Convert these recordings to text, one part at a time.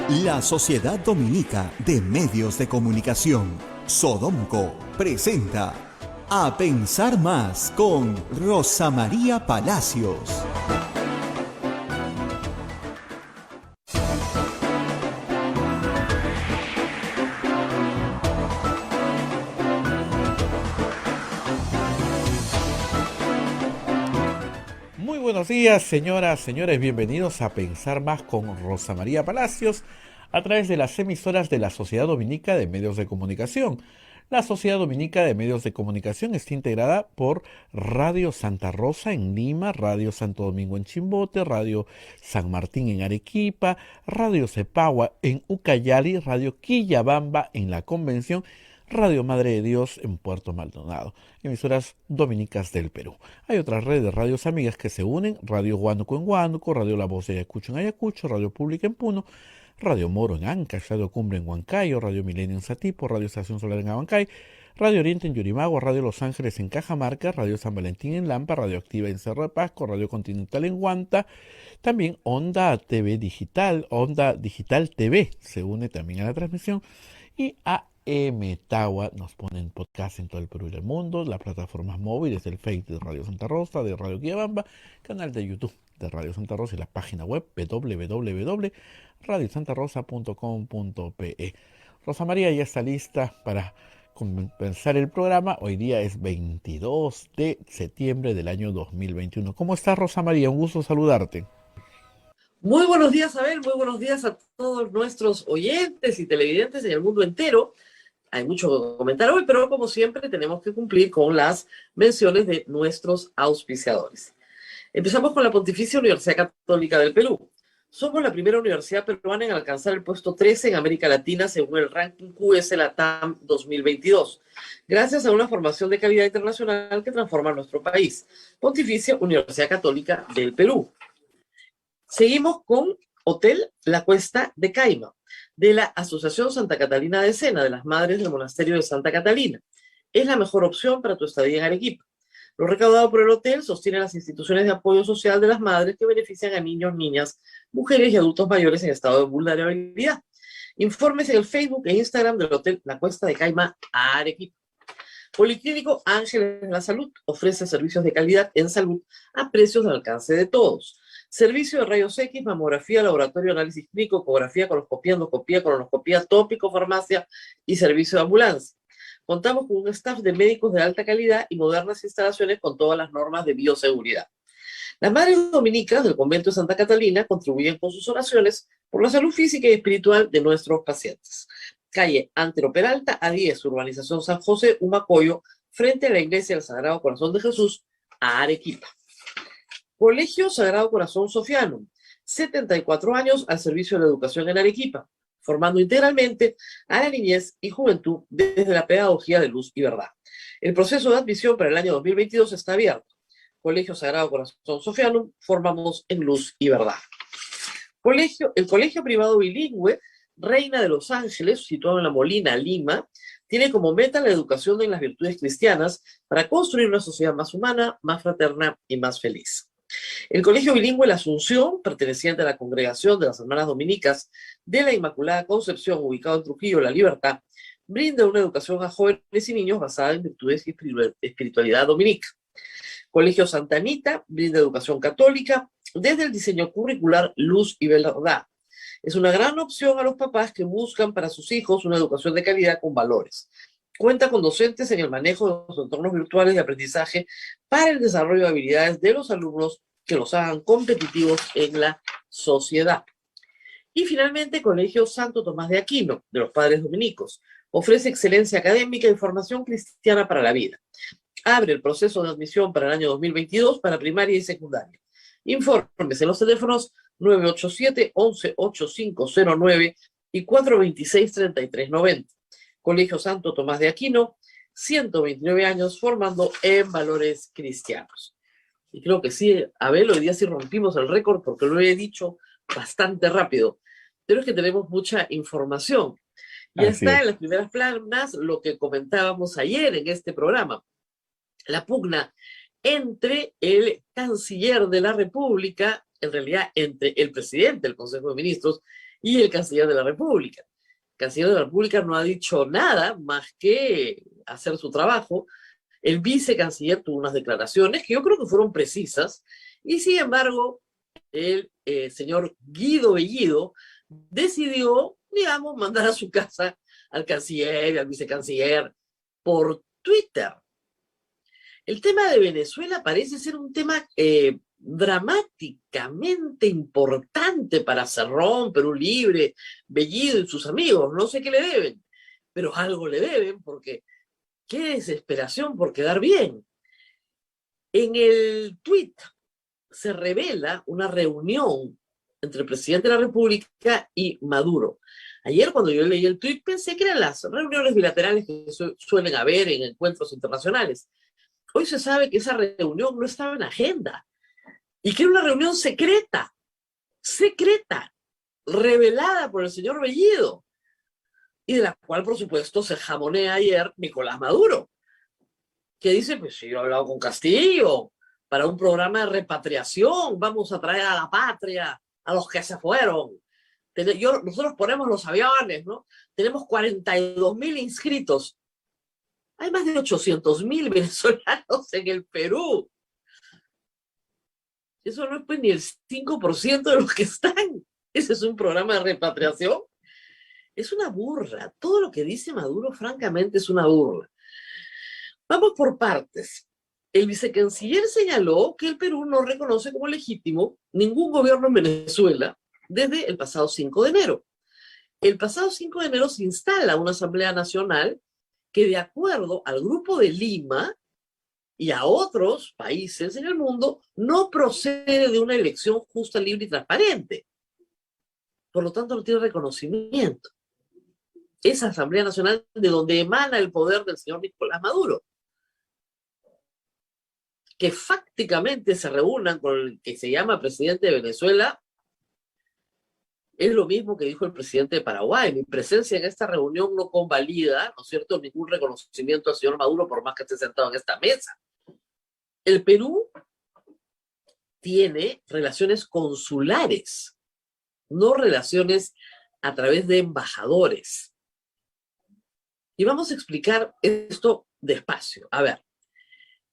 La Sociedad Dominica de Medios de Comunicación, Sodomco, presenta A Pensar Más con Rosa María Palacios. Muy buenos días, señoras, señores, bienvenidos a Pensar Más con Rosa María Palacios a través de las emisoras de la Sociedad Dominica de Medios de Comunicación. La Sociedad Dominica de Medios de Comunicación está integrada por Radio Santa Rosa en Lima, Radio Santo Domingo en Chimbote, Radio San Martín en Arequipa, Radio Cepagua en Ucayali, Radio Quillabamba en La Convención, Radio Madre de Dios en Puerto Maldonado, emisoras dominicas del Perú. Hay otras redes de radios amigas que se unen: Radio Huánuco en Huánuco, Radio La Voz de Ayacucho en Ayacucho, Radio Pública en Puno, Radio Moro en Ancash, Radio Cumbre en Huancayo, Radio Milenio en Satipo, Radio Estación Solar en Abancay, Radio Oriente en Yurimaguas, Radio Los Ángeles en Cajamarca, Radio San Valentín en Lampa, Radio Activa en Cerro de Pasco, Radio Continental en Huanta, también Onda TV Digital, Onda Digital TV se une también a la transmisión, y Tawa nos ponen podcast en todo el Perú y el mundo, las plataformas móviles del Facebook de Radio Santa Rosa, de Radio Quillabamba, canal de YouTube de Radio Santa Rosa y la página web www.radiosantarosa.com.pe. Rosa María ya está lista para comenzar el programa. Hoy día es 22 de septiembre del año 2021. ¿Cómo estás, Rosa María? Un gusto saludarte. Muy buenos días, Abel. Muy buenos días a todos nuestros oyentes y televidentes en el mundo entero. Hay mucho que comentar hoy, pero como siempre tenemos que cumplir con las menciones de nuestros auspiciadores. Empezamos con la Pontificia Universidad Católica del Perú. Somos la primera universidad peruana en alcanzar el puesto 13 en América Latina según el ranking QS Latam 2022, gracias a una formación de calidad internacional que transforma nuestro país. Pontificia Universidad Católica del Perú. Seguimos con Hotel La Cuesta de Caima, de la Asociación Santa Catalina de Sena, de las Madres del Monasterio de Santa Catalina. Es la mejor opción para tu estadía en Arequipa. Lo recaudado por el hotel sostiene las instituciones de apoyo social de las madres que benefician a niños, niñas, mujeres y adultos mayores en estado de vulnerabilidad. Informes en el Facebook e Instagram del Hotel La Cuesta de Caima, Arequipa. Policlínico Ángeles de la Salud ofrece servicios de calidad en salud a precios al alcance de todos. Servicio de rayos X, mamografía, laboratorio, análisis clínico, ecografía, coloscopía, endoscopía, colonoscopía, tópico, farmacia y servicio de ambulancia. Contamos con un staff de médicos de alta calidad y modernas instalaciones con todas las normas de bioseguridad. Las madres dominicas del convento de Santa Catalina contribuyen con sus oraciones por la salud física y espiritual de nuestros pacientes. Calle Antero Peralta, A10, Urbanización San José, Humacoyo, frente a la Iglesia del Sagrado Corazón de Jesús, a Arequipa. Colegio Sagrado Corazón Sofiano, 74 años al servicio de la educación en Arequipa, formando integralmente a la niñez y juventud desde la pedagogía de luz y verdad. El proceso de admisión para el año 2022 está abierto. Colegio Sagrado Corazón Sofiano, formamos en luz y verdad. El Colegio Privado Bilingüe Reina de Los Ángeles, situado en La Molina, Lima, tiene como meta la educación en las virtudes cristianas para construir una sociedad más humana, más fraterna y más feliz. El Colegio Bilingüe La Asunción, perteneciente a la Congregación de las Hermanas Dominicas de la Inmaculada Concepción, ubicado en Trujillo, La Libertad, brinda una educación a jóvenes y niños basada en virtudes y espiritualidad dominica. Colegio Santa Anita brinda educación católica desde el diseño curricular Luz y Verdad. Es una gran opción a los papás que buscan para sus hijos una educación de calidad con valores. Cuenta con docentes en el manejo de los entornos virtuales de aprendizaje para el desarrollo de habilidades de los alumnos que los hagan competitivos en la sociedad. Y finalmente, Colegio Santo Tomás de Aquino, de los Padres Dominicos, ofrece excelencia académica y formación cristiana para la vida. Abre el proceso de admisión para el año 2022 para primaria y secundaria. Informes en los teléfonos 987-11-8509 y 426-3390. Colegio Santo Tomás de Aquino, 129 años formando en valores cristianos. Y creo que sí, Abel, hoy día sí rompimos el récord porque lo he dicho bastante rápido, pero es que tenemos mucha información. Ya está en las primeras planas lo que comentábamos ayer en este programa, la pugna entre el canciller de la República, en realidad entre el presidente del Consejo de Ministros y el canciller de la República. El canciller de la República no ha dicho nada más que hacer su trabajo. El vicecanciller tuvo unas declaraciones que yo creo que fueron precisas, y sin embargo, el señor Guido Bellido decidió, digamos, mandar a su casa al canciller y al vicecanciller por Twitter. El tema de Venezuela parece ser un tema dramáticamente importante para Cerrón, Perú Libre, Bellido y sus amigos. No sé qué le deben, pero algo le deben, porque qué desesperación por quedar bien. En el tuit se revela una reunión entre el presidente de la República y Maduro. Ayer, cuando yo leí el tuit, pensé que eran las reuniones bilaterales que suelen haber en encuentros internacionales. Hoy se sabe que esa reunión no estaba en agenda y que era una reunión secreta, revelada por el señor Bellido, y de la cual, por supuesto, se jamonea ayer Nicolás Maduro, que dice, pues si yo he hablado con Castillo para un programa de repatriación, vamos a traer a la patria a los que se fueron. Nosotros ponemos los aviones, ¿no? Tenemos 42.000 inscritos. Hay más de 800.000 venezolanos en el Perú. Eso no es pues ni el 5% de los que están. Ese es un programa de repatriación. Es una burla. Todo lo que dice Maduro, francamente, es una burla. Vamos por partes. El vicecanciller señaló que el Perú no reconoce como legítimo ningún gobierno en Venezuela desde el pasado 5 de enero. El pasado 5 de enero se instala una Asamblea Nacional que, de acuerdo al Grupo de Lima y a otros países en el mundo, no procede de una elección justa, libre y transparente. Por lo tanto, no tiene reconocimiento. Esa Asamblea Nacional de donde emana el poder del señor Nicolás Maduro, que fácticamente se reúnan con el que se llama presidente de Venezuela, es lo mismo que dijo el presidente de Paraguay. Mi presencia en esta reunión no convalida, ¿no es cierto?, ningún reconocimiento al señor Maduro por más que esté sentado en esta mesa. El Perú tiene relaciones consulares, no relaciones a través de embajadores. Y vamos a explicar esto despacio. A ver,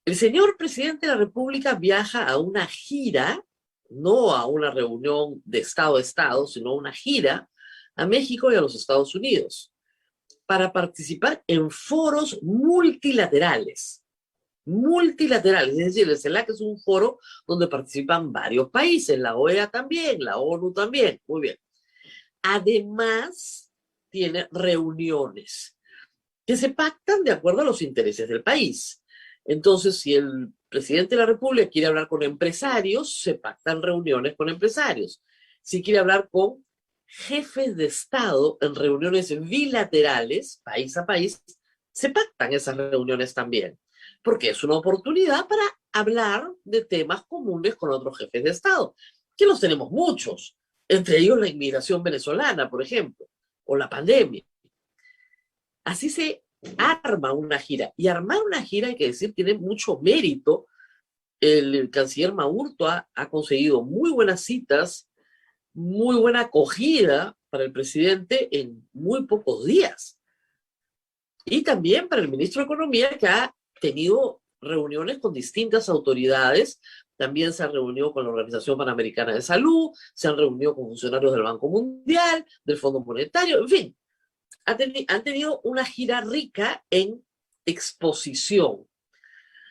el señor presidente de la República viaja a una gira, no a una reunión de Estado a Estado, sino a una gira a México y a los Estados Unidos para participar en foros multilaterales. Multilaterales, es decir, el CELAC es un foro donde participan varios países, la OEA también, la ONU también, muy bien. Además, tiene reuniones que se pactan de acuerdo a los intereses del país. Entonces, si el presidente de la República quiere hablar con empresarios, se pactan reuniones con empresarios. Si quiere hablar con jefes de Estado en reuniones bilaterales, país a país, se pactan esas reuniones también, porque es una oportunidad para hablar de temas comunes con otros jefes de Estado, que los tenemos muchos, entre ellos la inmigración venezolana, por ejemplo, o la pandemia. Así se arma una gira. Y armar una gira, hay que decir, tiene mucho mérito. El canciller Maurto ha conseguido muy buenas citas, muy buena acogida para el presidente en muy pocos días. Y también para el ministro de Economía, que ha tenido reuniones con distintas autoridades. También se han reunido con la Organización Panamericana de Salud, se han reunido con funcionarios del Banco Mundial, del Fondo Monetario, en fin. Han tenido una gira rica en exposición.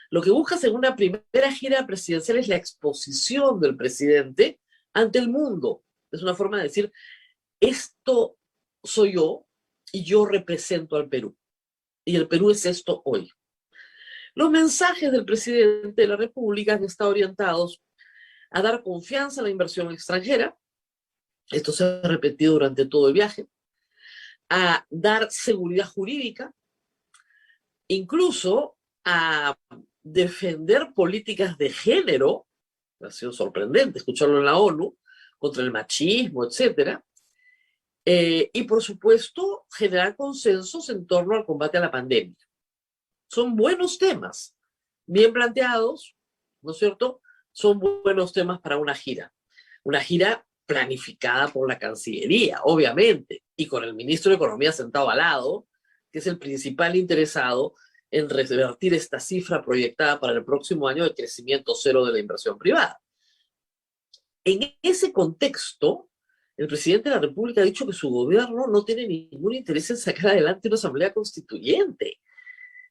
Lo que buscas en una primera gira presidencial es la exposición del presidente ante el mundo. Es una forma de decir, esto soy yo y yo represento al Perú. Y el Perú es esto hoy. Los mensajes del presidente de la República han estado orientados a dar confianza a la inversión extranjera. Esto se ha repetido durante todo el viaje. A dar seguridad jurídica, incluso a defender políticas de género. Ha sido sorprendente escucharlo en la ONU, contra el machismo, etc. Y por supuesto, generar consensos en torno al combate a la pandemia. Son buenos temas, bien planteados, ¿no es cierto? Son buenos temas para una gira planificada por la Cancillería, obviamente, y con el ministro de Economía sentado al lado, que es el principal interesado en revertir esta cifra proyectada para el próximo año de crecimiento cero de la inversión privada. En ese contexto, el presidente de la República ha dicho que su gobierno no tiene ningún interés en sacar adelante una asamblea constituyente.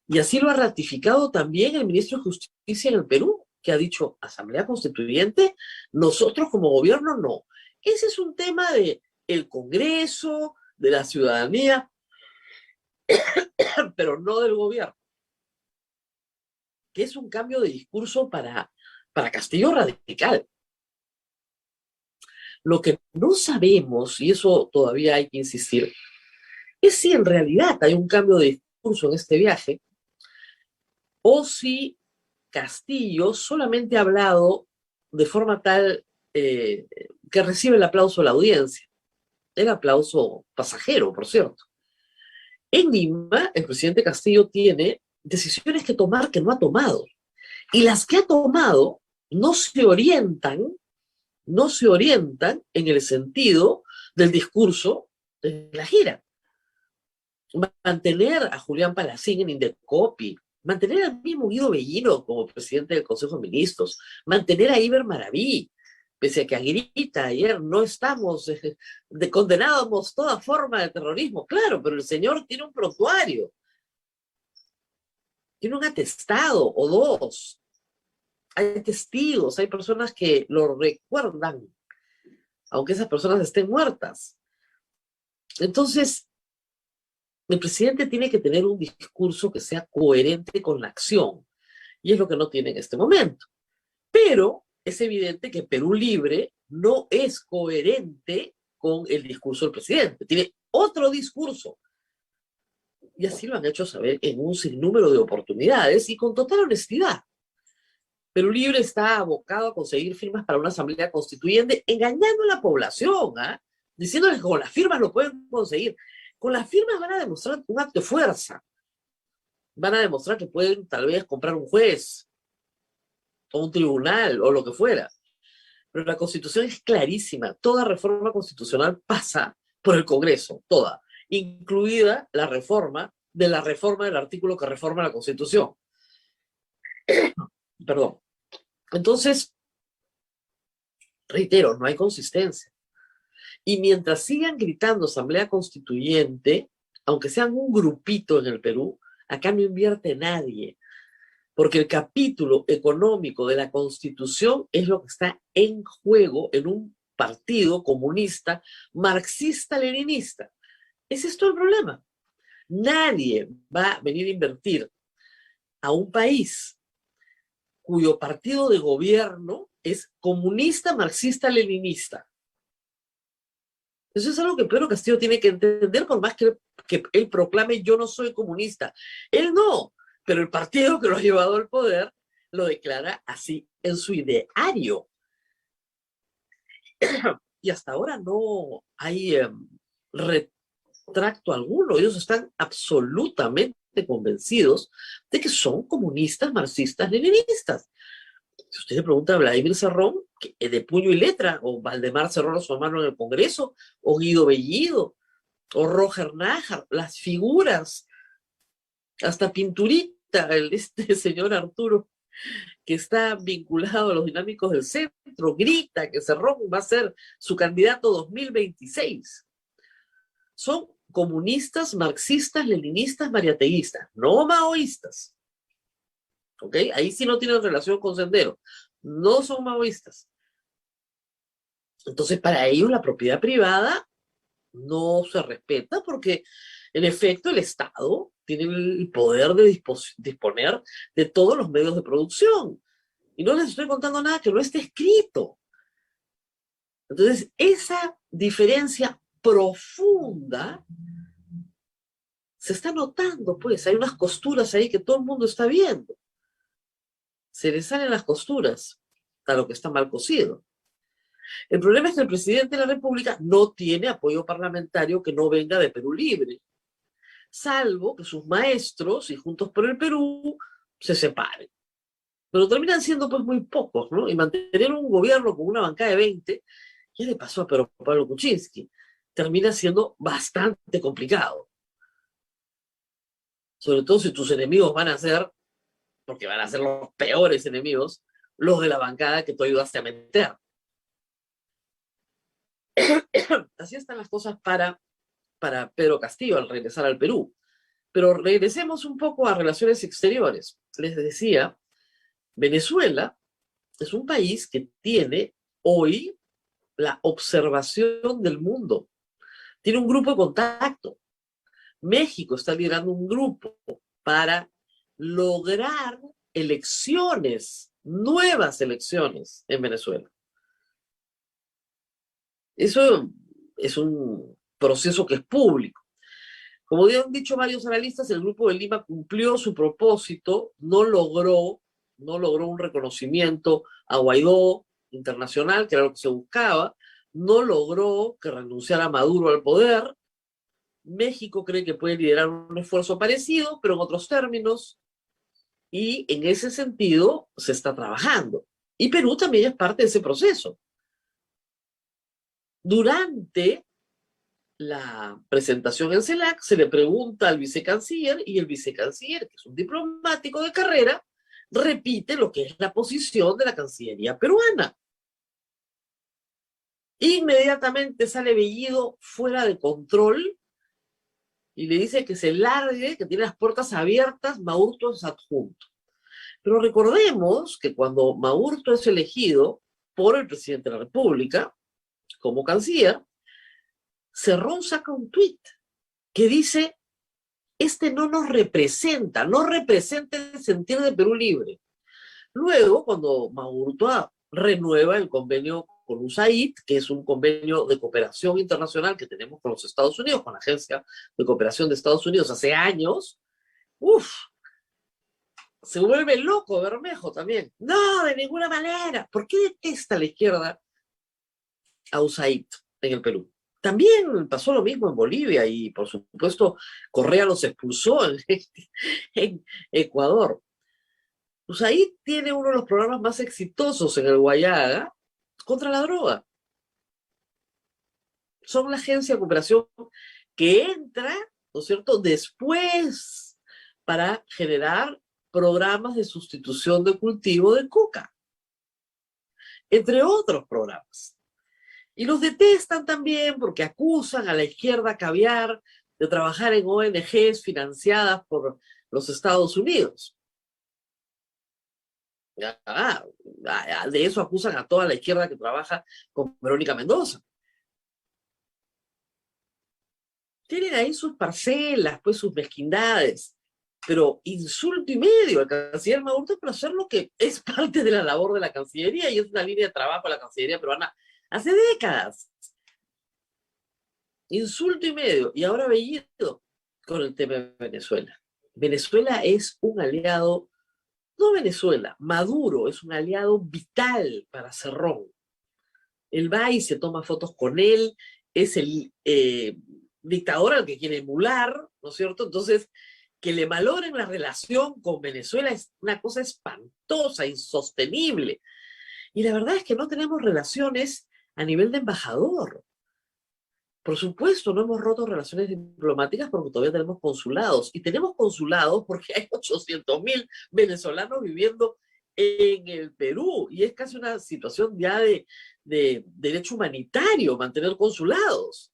Y así lo ha ratificado también el ministro de Justicia en el Perú, que ha dicho, asamblea constituyente, nosotros como gobierno no. Ese es un tema del Congreso, de la ciudadanía, pero no del gobierno, que es un cambio de discurso para Castillo radical. Lo que no sabemos, y eso todavía hay que insistir, es si en realidad hay un cambio de discurso en este viaje o si Castillo solamente ha hablado de forma tal que recibe el aplauso de la audiencia. El aplauso pasajero, por cierto. En Lima, el presidente Castillo tiene decisiones que tomar que no ha tomado. Y las que ha tomado no se orientan en el sentido del discurso de la gira. Mantener a Julián Palacín en Indecopi, mantener al mismo Guido Bellido como presidente del Consejo de Ministros, mantener a Iber Maraví, pese a que grita ayer, no estamos, condenábamos toda forma de terrorismo. Claro, pero el señor tiene un prontuario, tiene un atestado o dos. Hay testigos, hay personas que lo recuerdan, aunque esas personas estén muertas. Entonces, el presidente tiene que tener un discurso que sea coherente con la acción, y es lo que no tiene en este momento. Pero es evidente que Perú Libre no es coherente con el discurso del presidente, tiene otro discurso. Y así lo han hecho saber en un sinnúmero de oportunidades y con total honestidad. Perú Libre está abocado a conseguir firmas para una asamblea constituyente, engañando a la población, diciéndoles que con las firmas lo pueden conseguir. Con las firmas van a demostrar un acto de fuerza. Van a demostrar que pueden tal vez comprar un juez o un tribunal o lo que fuera. Pero la Constitución es clarísima. Toda reforma constitucional pasa por el Congreso, toda, incluida la reforma del artículo que reforma la Constitución. Perdón. Entonces, reitero, no hay consistencia. Y mientras sigan gritando Asamblea Constituyente, aunque sean un grupito en el Perú, acá no invierte nadie, porque el capítulo económico de la Constitución es lo que está en juego en un partido comunista, marxista-leninista. Ese es todo el problema. Nadie va a venir a invertir a un país cuyo partido de gobierno es comunista, marxista, leninista. Eso es algo que Pedro Castillo tiene que entender, por más que él proclame yo no soy comunista. Él no, pero el partido que lo ha llevado al poder lo declara así en su ideario. Y hasta ahora no hay retracto alguno. Ellos están absolutamente convencidos de que son comunistas, marxistas, leninistas. Si usted le pregunta a Vladimir Cerrón, de puño y letra, o Valdemar Cerrón, su hermano en el Congreso, o Guido Bellido, o Roger Nájar, las figuras, hasta Pinturita, este señor Arturo, que está vinculado a los dinámicos del centro, grita que Cerrón va a ser su candidato 2026. Son comunistas, marxistas, leninistas, mariateístas, no maoístas. ¿Ok? Ahí sí no tienen relación con Sendero. No son maoístas. Entonces, para ellos la propiedad privada no se respeta porque, en efecto, el Estado tiene el poder de disponer de todos los medios de producción. Y no les estoy contando nada que no esté escrito. Entonces, esa diferencia profunda se está notando, pues. Hay unas costuras ahí que todo el mundo está viendo. Se le salen las costuras a lo que está mal cosido. El problema es que el presidente de la República no tiene apoyo parlamentario que no venga de Perú Libre, salvo que sus maestros y Juntos por el Perú se separen. Pero terminan siendo pues muy pocos, ¿no? Y mantener un gobierno con una bancada de 20 Ya le pasó a Pedro Pablo Kuczynski. Termina siendo bastante complicado. Sobre todo si tus enemigos van a ser, porque van a ser los peores enemigos, los de la bancada que tú ayudaste a meter. Así están las cosas para Pedro Castillo al regresar al Perú. Pero regresemos un poco a relaciones exteriores. Les decía, Venezuela es un país que tiene hoy la observación del mundo. Tiene un grupo de contacto. México está liderando un grupo para lograr elecciones, nuevas elecciones en Venezuela. Eso es un proceso que es público. Como ya han dicho varios analistas, el Grupo de Lima cumplió su propósito, no logró un reconocimiento a Guaidó internacional, que era lo que se buscaba, no logró que renunciara Maduro al poder. México cree que puede liderar un esfuerzo parecido, pero en otros términos, y en ese sentido se está trabajando. Y Perú también es parte de ese proceso. Durante la presentación en CELAC se le pregunta al vicecanciller y el vicecanciller, que es un diplomático de carrera, repite lo que es la posición de la Cancillería peruana. Inmediatamente sale Bellido fuera de control y le dice que se largue, que tiene las puertas abiertas, Maurto es adjunto. Pero recordemos que cuando Maurto es elegido por el presidente de la República como canciller, Cerrón saca un tuit que dice, este no nos representa, no representa el sentir de Perú Libre. Luego, cuando Maurto renueva el convenio con USAID, que es un convenio de cooperación internacional que tenemos con los Estados Unidos, con la Agencia de Cooperación de Estados Unidos hace años, se vuelve loco Bermejo también. No, de ninguna manera. ¿Por qué detesta la izquierda a USAID en el Perú? También pasó lo mismo en Bolivia y, por supuesto, Correa los expulsó en Ecuador. USAID tiene uno de los programas más exitosos en el Guayaga contra la droga. Son la agencia de cooperación que entra, ¿no es cierto?, después para generar programas de sustitución de cultivo de coca, entre otros programas. Y los detestan también porque acusan a la izquierda caviar de trabajar en ONGs financiadas por los Estados Unidos. De eso acusan a toda la izquierda que trabaja con Verónica Mendoza. Tienen ahí sus parcelas, pues sus mezquindades, pero insulto y medio al canciller Maurto por hacer lo que es parte de la labor de la Cancillería y es una línea de trabajo de la Cancillería peruana hace décadas. Insulto y medio. Y ahora Bellido con el tema de Venezuela. Venezuela es un aliado, no Venezuela, Maduro es un aliado vital para Cerrón. Él va y se toma fotos con él, es el dictador al que quiere emular, ¿no es cierto? Entonces, que le valoren la relación con Venezuela es una cosa espantosa, insostenible. Y la verdad es que no tenemos relaciones a nivel de embajador. Por supuesto, no hemos roto relaciones diplomáticas porque todavía tenemos consulados. Y tenemos consulados porque hay 800.000 venezolanos viviendo en el Perú. Y es casi una situación ya de derecho humanitario mantener consulados.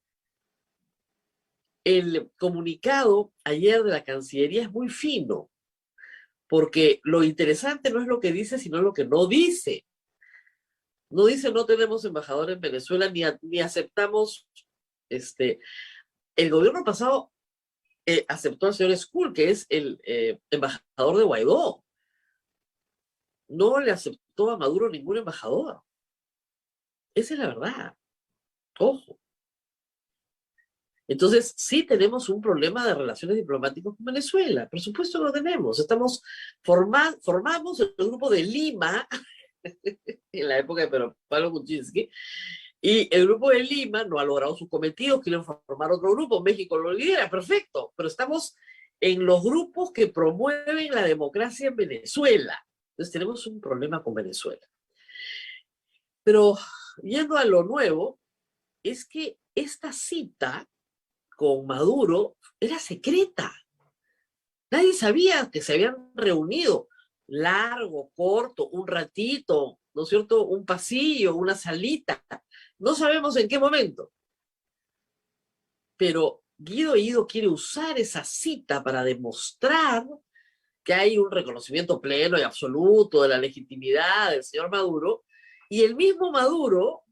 El comunicado ayer de la Cancillería es muy fino, porque lo interesante no es lo que dice, sino lo que no dice. No dice no tenemos embajador en Venezuela, ni aceptamos. El gobierno pasado aceptó al señor Skull, que es el embajador de Guaidó. No le aceptó a Maduro ningún embajador. Esa es la verdad. Ojo. Entonces, sí tenemos un problema de relaciones diplomáticas con Venezuela. Por supuesto que lo tenemos. Formamos el grupo de Lima en la época de Pedro Pablo Kuczynski, y el grupo de Lima no ha logrado sus cometidos, quieren formar otro grupo, México lo lidera, perfecto, pero estamos en los grupos que promueven la democracia en Venezuela. Entonces tenemos un problema con Venezuela. Pero yendo a lo nuevo, es que esta cita con Maduro era secreta. Nadie sabía que se habían reunido largo, corto, un ratito, ¿no es cierto? Un pasillo, una salita. No sabemos en qué momento. Pero Guido Bellido quiere usar esa cita para demostrar que hay un reconocimiento pleno y absoluto de la legitimidad del señor Maduro, y el mismo Maduro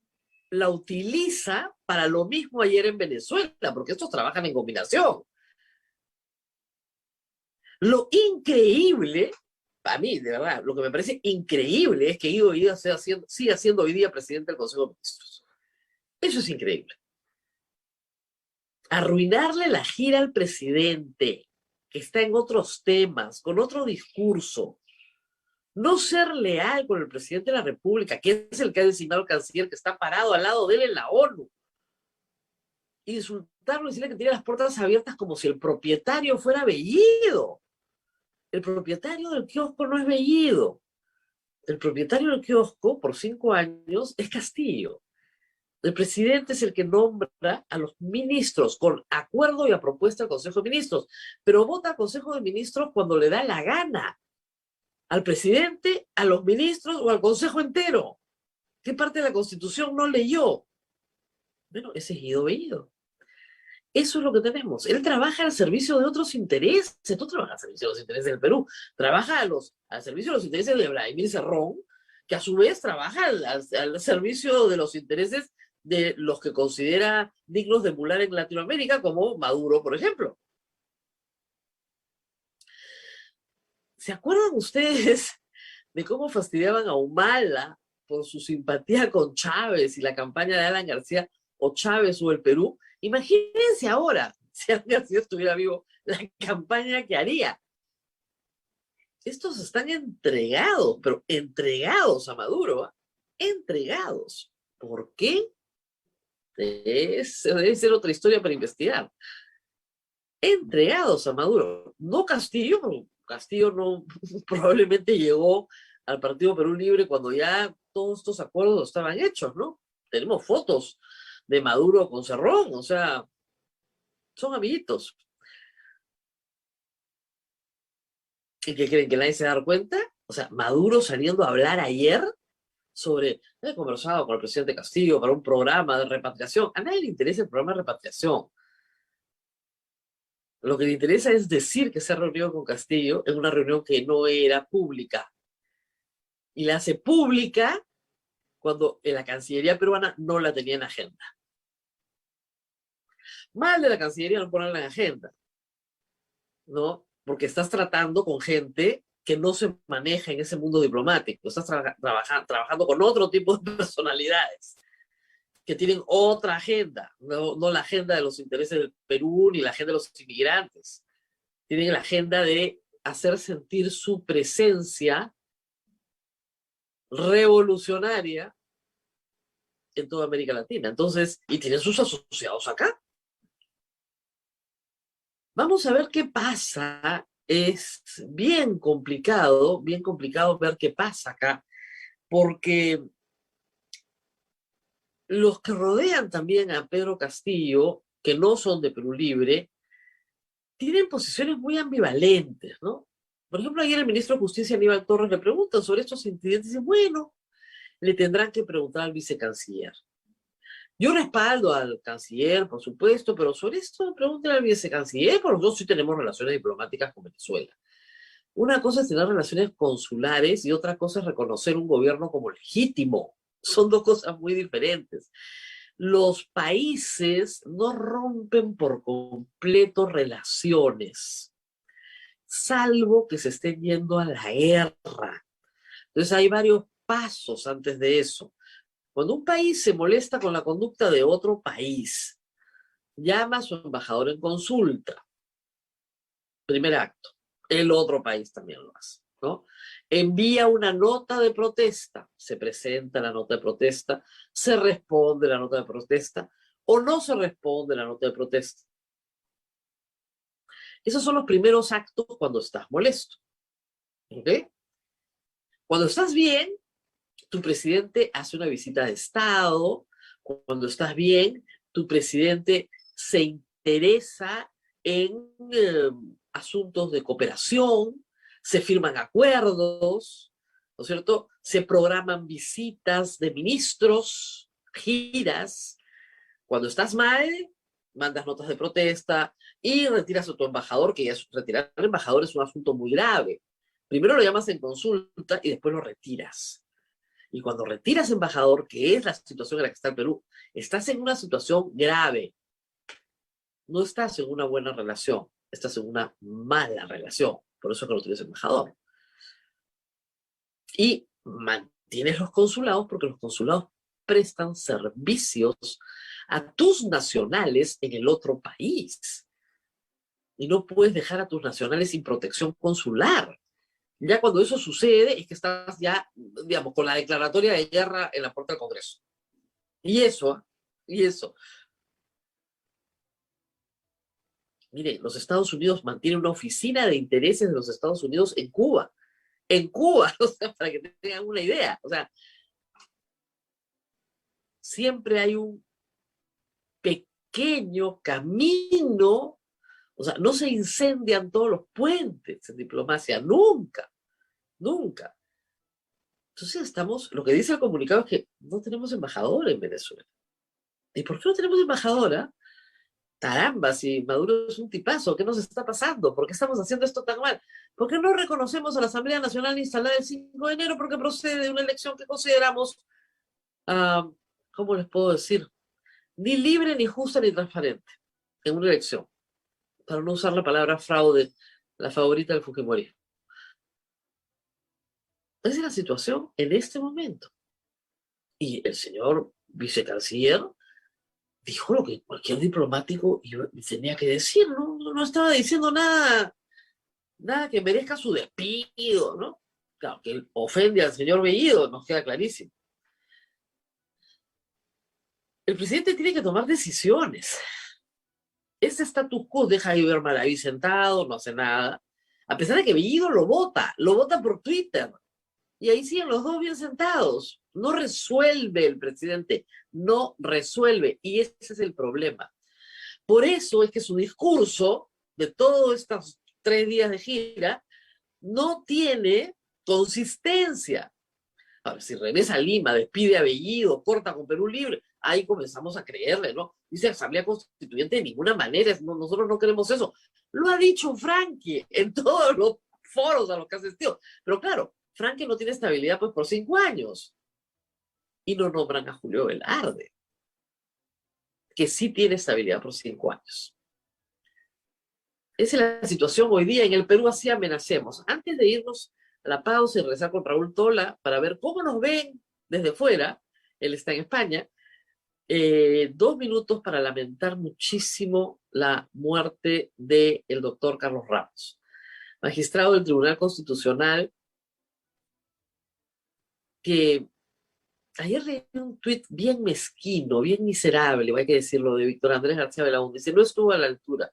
la utiliza para lo mismo ayer en Venezuela, porque estos trabajan en combinación. Lo increíble, a mí, de verdad, lo que me parece increíble es que Guido Bellido siga siendo hoy día presidente del Consejo de Ministros. Eso es increíble. Arruinarle la gira al presidente, que está en otros temas, con otro discurso. No ser leal con el presidente de la República, que es el que ha designado al canciller, que está parado al lado de él en la ONU. Y insultarlo y decirle que tiene las puertas abiertas como si el propietario fuera Bellido. El propietario del kiosco no es Bellido. El propietario del kiosco, por 5 años, es Castillo. El presidente es el que nombra a los ministros con acuerdo y a propuesta del Consejo de Ministros, pero vota al Consejo de Ministros cuando le da la gana. Al presidente, a los ministros o al Consejo entero. ¿Qué parte de la Constitución no leyó? Bueno, ese es Guido Bellido. Eso es lo que tenemos. Él trabaja al servicio de otros intereses. No trabaja al servicio de los intereses del Perú. Trabaja al servicio de los intereses de Vladimir Cerrón, que a su vez trabaja al servicio de los intereses de los que considera dignos de emular en Latinoamérica, como Maduro, por ejemplo. ¿Se acuerdan ustedes de cómo fastidiaban a Humala por su simpatía con Chávez y la campaña de Alan García, o Chávez o el Perú? Imagínense ahora, si Alan García estuviera vivo, la campaña que haría. Estos están entregados, pero entregados a Maduro, ¿eh? Entregados. ¿Por qué? Debe ser otra historia para investigar. Entregados a Maduro. No Castillo, Castillo no probablemente llegó al Partido Perú Libre cuando ya todos estos acuerdos estaban hechos, ¿no? Tenemos fotos de Maduro con Cerrón, o sea, son amiguitos. ¿Y qué creen, que nadie se da cuenta? O sea, Maduro saliendo a hablar ayer sobre, he conversado con el presidente Castillo para un programa de repatriación. A nadie le interesa el programa de repatriación. Lo que le interesa es decir que se ha reunido con Castillo en una reunión que no era pública. Y la hace pública cuando en la Cancillería peruana no la tenía en agenda. Mal de la Cancillería no ponerla en agenda, ¿no? Porque estás tratando con gente que no se maneja en ese mundo diplomático. Estás trabajando con otro tipo de personalidades que tienen otra agenda, no la agenda de los intereses del Perú ni la agenda de los inmigrantes. Tienen la agenda de hacer sentir su presencia revolucionaria en toda América Latina. Entonces, y tienen sus asociados acá. Vamos a ver qué pasa. Es bien complicado ver qué pasa acá, porque los que rodean también a Pedro Castillo, que no son de Perú Libre, tienen posiciones muy ambivalentes, ¿no? Por ejemplo, ayer el ministro de Justicia, Aníbal Torres, le preguntan sobre estos incidentes y dice, bueno, le tendrán que preguntar al vicecanciller. Yo respaldo al canciller, por supuesto, pero sobre esto pregúntenle al vicecanciller, porque nosotros sí tenemos relaciones diplomáticas con Venezuela. Una cosa es tener relaciones consulares y otra cosa es reconocer un gobierno como legítimo. Son dos cosas muy diferentes. Los países no rompen por completo relaciones, salvo que se estén yendo a la guerra. Entonces hay varios pasos antes de eso. Cuando un país se molesta con la conducta de otro país, llama a su embajador en consulta. Primer acto. El otro país también lo hace, ¿no? Envía una nota de protesta, se presenta la nota de protesta, se responde la nota de protesta o no se responde la nota de protesta. Esos son los primeros actos cuando estás molesto. ¿Ok? Cuando estás bien, tu presidente hace una visita de Estado Cuando estás bien, tu presidente se interesa en asuntos de cooperación, se firman acuerdos, ¿no es cierto? Se programan visitas de ministros, giras. Cuando estás mal, mandas notas de protesta y retiras a tu embajador, que ya es, retirar al embajador es un asunto muy grave. Primero lo llamas en consulta y después lo retiras. Y cuando retiras embajador, que es la situación en la que está el Perú, estás en una situación grave. No estás en una buena relación, estás en una mala relación. Por eso es que no tienes embajador. Y mantienes los consulados porque los consulados prestan servicios a tus nacionales en el otro país. Y no puedes dejar a tus nacionales sin protección consular. Ya cuando eso sucede es que estás ya, digamos, con la declaratoria de guerra en la puerta del Congreso. Y eso. Mire, los Estados Unidos mantienen una oficina de intereses de los Estados Unidos en Cuba. En Cuba, o sea, para que tengan una idea. O sea, siempre hay un pequeño camino. O sea, no se incendian todos los puentes en diplomacia, nunca, nunca. Entonces estamos, lo que dice el comunicado es que no tenemos embajador en Venezuela. ¿Y por qué no tenemos embajadora? Caramba, si Maduro es un tipazo, ¿qué nos está pasando? ¿Por qué estamos haciendo esto tan mal? ¿Por qué no reconocemos a la Asamblea Nacional instalada el 5 de enero? Porque procede de una elección que consideramos, ¿cómo les puedo decir? Ni libre, ni justa, ni transparente en una elección. Para no usar la palabra fraude, la favorita del Fujimorismo. Esa es la situación en este momento. Y el señor vicecanciller dijo lo que cualquier diplomático tenía que decir, no estaba diciendo nada que merezca su despido, ¿no? Claro, que él ofende al señor Bellido, nos queda clarísimo. El presidente tiene que tomar decisiones. Ese status quo deja a Iber ahí sentado, no hace nada, a pesar de que Bellido lo vota por Twitter, y ahí siguen los dos bien sentados. No resuelve el presidente, no resuelve, y ese es el problema. Por eso es que su discurso de todos estos 3 días de gira no tiene consistencia. Ahora, si regresa a Lima, despide a Bellido, corta con Perú Libre, ahí comenzamos a creerle, ¿no? Dice Asamblea Constituyente de ninguna manera, nosotros no queremos eso. Lo ha dicho Frankie en todos los foros a los que ha asistido. Pero claro, Frankie no tiene estabilidad pues por 5 años. Y no nombran a Julio Velarde, que sí tiene estabilidad por 5 años. Esa es la situación hoy día en el Perú, así amenacemos. Antes de irnos a la pausa y regresar con Raúl Tola para ver cómo nos ven desde fuera, él está en España, 2 minutos para lamentar muchísimo la muerte del doctor Carlos Ramos, magistrado del Tribunal Constitucional, que ayer leí un tuit bien mezquino, bien miserable, hay que decirlo, de Víctor Andrés García Belaúnde. Dice, no estuvo a la altura.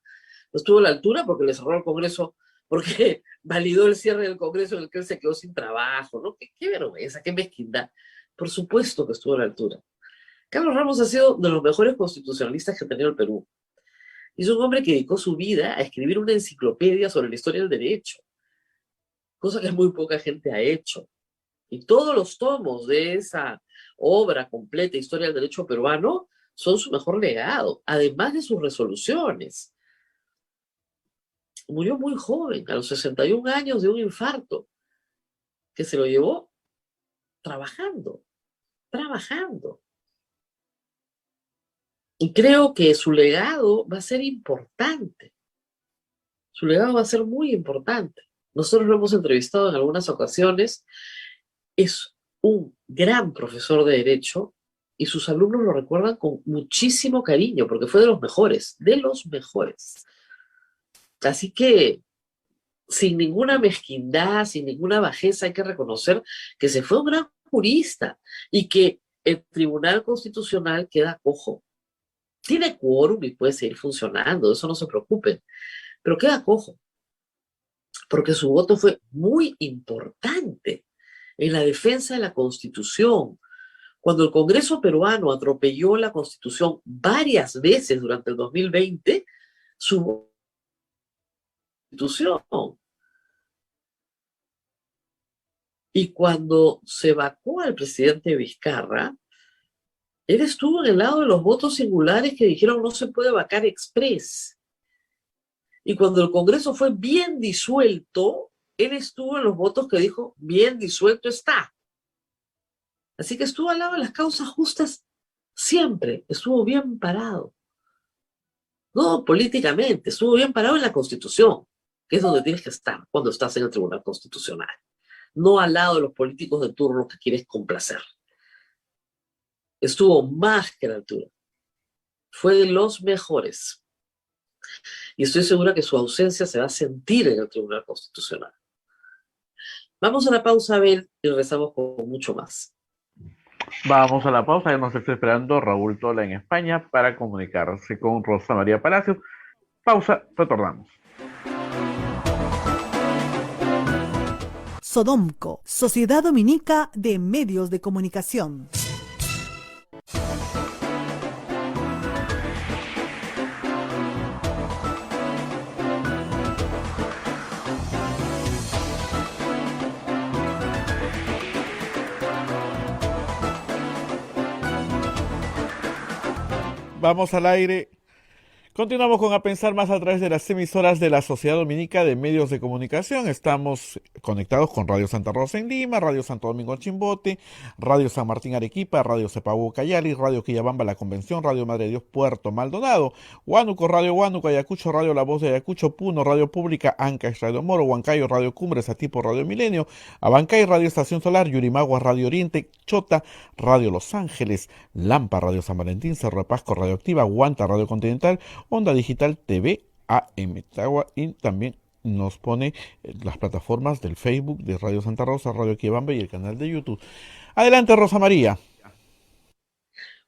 No estuvo a la altura porque le cerró el Congreso, porque validó el cierre del Congreso en el que él se quedó sin trabajo, ¿no? Qué vergüenza, qué mezquindad. Por supuesto que estuvo a la altura. Carlos Ramos ha sido de los mejores constitucionalistas que ha tenido el Perú. Y es un hombre que dedicó su vida a escribir una enciclopedia sobre la historia del derecho, cosa que muy poca gente ha hecho. Y todos los tomos de esa obra completa, Historia del Derecho Peruano, son su mejor legado, además de sus resoluciones. Murió muy joven, a los 61 años, de un infarto, que se lo llevó trabajando. Y creo que su legado va a ser importante. Su legado va a ser muy importante. Nosotros lo hemos entrevistado en algunas ocasiones. Es un gran profesor de Derecho y sus alumnos lo recuerdan con muchísimo cariño porque fue de los mejores, de los mejores. Así que, sin ninguna mezquindad, sin ninguna bajeza, hay que reconocer que se fue un gran jurista y que el Tribunal Constitucional queda cojo. Tiene quórum y puede seguir funcionando, eso no se preocupen, pero queda cojo, porque su voto fue muy importante en la defensa de la Constitución, Cuando el Congreso peruano atropelló la Constitución varias veces durante el 2020, su Constitución. Y cuando se vacó al presidente Vizcarra, él estuvo en el lado de los votos singulares que dijeron no se puede vacar express. Y cuando el Congreso fue bien disuelto, él estuvo en los votos que dijo bien disuelto está. Así que estuvo al lado de las causas justas siempre, estuvo bien parado. No políticamente, estuvo bien parado en la Constitución, que es donde tienes que estar cuando estás en el Tribunal Constitucional. No al lado de los políticos de turno que quieres complacer. Estuvo más que a la altura. Fue de los mejores. Y estoy segura que su ausencia se va a sentir en el Tribunal Constitucional. Vamos a la pausa, a ver, y regresamos con mucho más. Vamos a la pausa, ya nos está esperando Raúl Tola en España para comunicarse con Rosa María Palacios. Pausa, retornamos. Sodomco, Sociedad Dominica de Medios de Comunicación. Vamos al aire. Continuamos con A Pensar Más a través de las emisoras de la Sociedad Dominica de Medios de Comunicación. Estamos conectados con Radio Santa Rosa en Lima, Radio Santo Domingo en Chimbote, Radio San Martín Arequipa, Radio Cepabo Cayali, Radio Quillabamba La Convención, Radio Madre de Dios Puerto Maldonado, Huánuco, Radio Huánuco, Ayacucho, Radio La Voz de Ayacucho, Puno, Radio Pública, Ancash, Radio Moro, Huancayo, Radio Cumbres, Atipo, Radio Milenio, Abancay, Radio Estación Solar, Yurimagua, Radio Oriente, Chota, Radio Los Ángeles, Lampa, Radio San Valentín, Cerro de Pasco, Radio Activa, Guanta, Radio Continental, Onda Digital TV AM Tagua, y también nos pone las plataformas del Facebook de Radio Santa Rosa, Radio Quillabamba y el canal de YouTube. Adelante, Rosa María.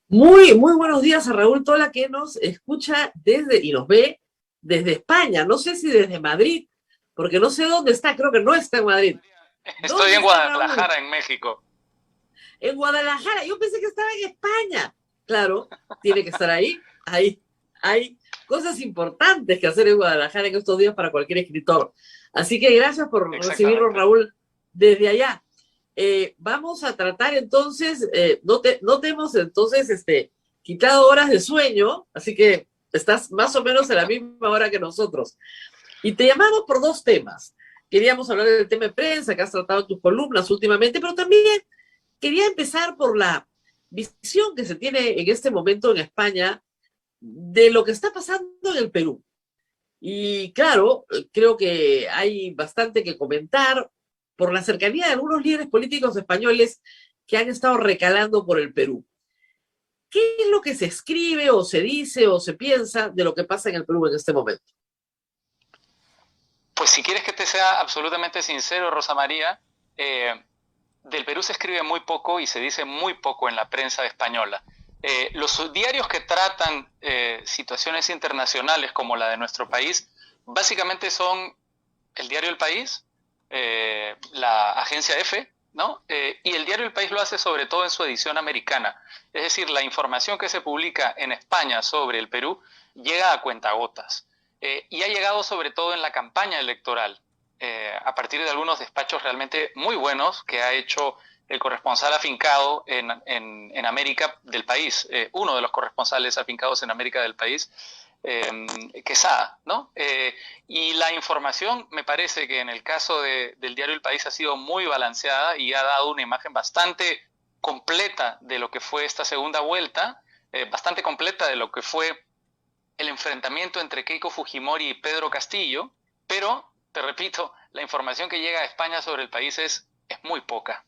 Muy buenos días a Raúl Tola, que nos escucha desde y nos ve desde España. No sé si desde Madrid, porque no sé dónde está, creo que no está en Madrid. Estoy en Guadalajara, en México. En Guadalajara, yo pensé que estaba en España. Claro, tiene que estar ahí. Hay cosas importantes que hacer en Guadalajara en estos días para cualquier escritor. Así que gracias por recibirnos, Raúl, desde allá. Vamos a tratar entonces, no te hemos entonces quitado horas de sueño, así que estás más o menos a la misma hora que nosotros. Y te llamamos por dos temas. Queríamos hablar del tema de prensa que has tratado en tus columnas últimamente, pero también quería empezar por la visión que se tiene en este momento en España de lo que está pasando en el Perú. Y claro, creo que hay bastante que comentar por la cercanía de algunos líderes políticos españoles que han estado recalando por el Perú. ¿Qué es lo que se escribe o se dice o se piensa de lo que pasa en el Perú en este momento? Pues si quieres que te sea absolutamente sincero, Rosa María, del Perú se escribe muy poco y se dice muy poco en la prensa española. Los diarios que tratan situaciones internacionales como la de nuestro país, básicamente son el diario El País, la agencia EFE, ¿no? Y el diario El País lo hace sobre todo en su edición americana. Es decir, la información que se publica en España sobre el Perú llega a cuentagotas. Y ha llegado sobre todo en la campaña electoral, a partir de algunos despachos realmente muy buenos que ha hecho el corresponsal afincado en América del país, uno de los corresponsales afincados en América del país, Quesada, ¿no? Y la información me parece que en el caso del diario El País ha sido muy balanceada y ha dado una imagen bastante completa de lo que fue esta segunda vuelta, bastante completa de lo que fue el enfrentamiento entre Keiko Fujimori y Pedro Castillo, pero, te repito, la información que llega a España sobre el país es muy poca.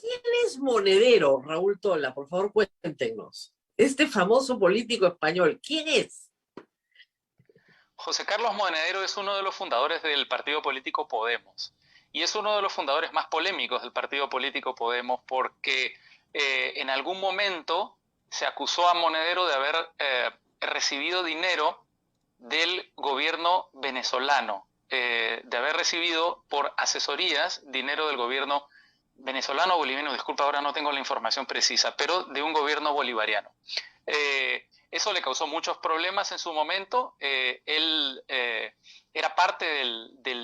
¿Quién es Monedero, Raúl Tola? Por favor, cuéntenos. Este famoso político español, ¿quién es? José Carlos Monedero es uno de los fundadores del partido político Podemos y es uno de los fundadores más polémicos del partido político Podemos porque en algún momento se acusó a Monedero de haber recibido dinero del gobierno venezolano, de haber recibido por asesorías dinero del gobierno venezolano o boliviano, disculpa, ahora no tengo la información precisa, pero de un gobierno bolivariano. Eso le causó muchos problemas en su momento. Él era parte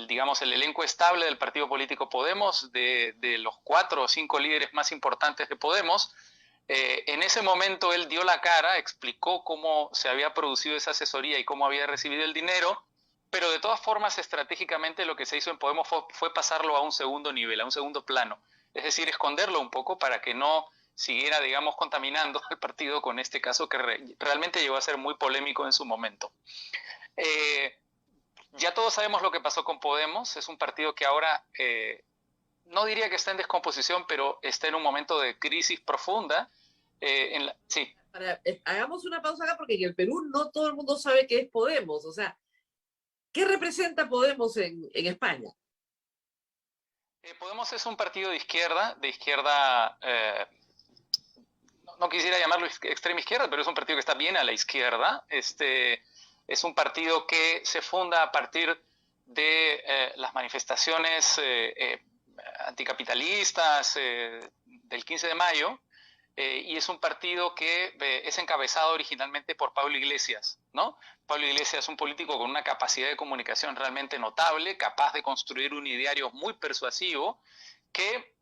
digamos, el elenco estable del partido político Podemos, de los 4 o 5 líderes más importantes de Podemos. En ese momento él dio la cara, explicó cómo se había producido esa asesoría y cómo había recibido el dinero, pero de todas formas, estratégicamente lo que se hizo en Podemos fue pasarlo a un segundo nivel, a un segundo plano. Es decir, esconderlo un poco para que no siguiera, digamos, contaminando al partido con este caso que realmente llegó a ser muy polémico en su momento. Ya todos sabemos lo que pasó con Podemos. Es un partido que ahora, no diría que está en descomposición, pero está en un momento de crisis profunda. Sí. Hagamos una pausa acá porque en el Perú no todo el mundo sabe qué es Podemos. O sea, ¿qué representa Podemos en España? Podemos es un partido de izquierda, no quisiera llamarlo extrema izquierda, pero es un partido que está bien a la izquierda. Es un partido que se funda a partir de las manifestaciones anticapitalistas del 15 de mayo, y es un partido que es encabezado originalmente por Pablo Iglesias, ¿no? Pablo Iglesias es un político con una capacidad de comunicación realmente notable, capaz de construir un ideario muy persuasivo, que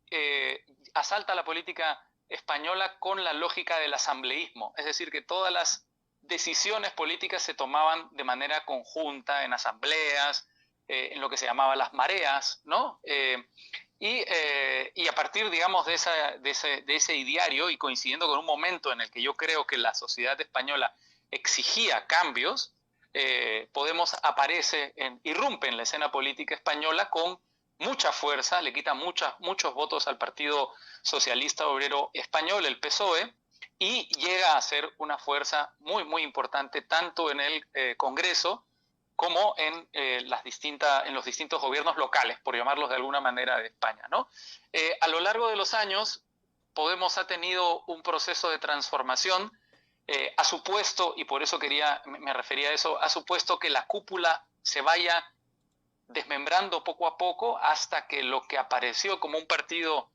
asalta la política española con la lógica del asambleísmo, es decir, que todas las decisiones políticas se tomaban de manera conjunta en asambleas, en lo que se llamaba las mareas, ¿no? Y a partir, digamos, de ese ideario, y coincidiendo con un momento en el que yo creo que la sociedad española exigía cambios, Podemos irrumpe en la escena política española con mucha fuerza, le quita muchos votos al Partido Socialista Obrero Español, el PSOE, y llega a ser una fuerza muy, muy importante tanto en el Congreso como en los distintos gobiernos locales, por llamarlos de alguna manera, de España, ¿no? A lo largo de los años, Podemos ha tenido un proceso de transformación. Ha supuesto, y por eso me refería a eso, ha supuesto que la cúpula se vaya desmembrando poco a poco hasta que lo que apareció como un partido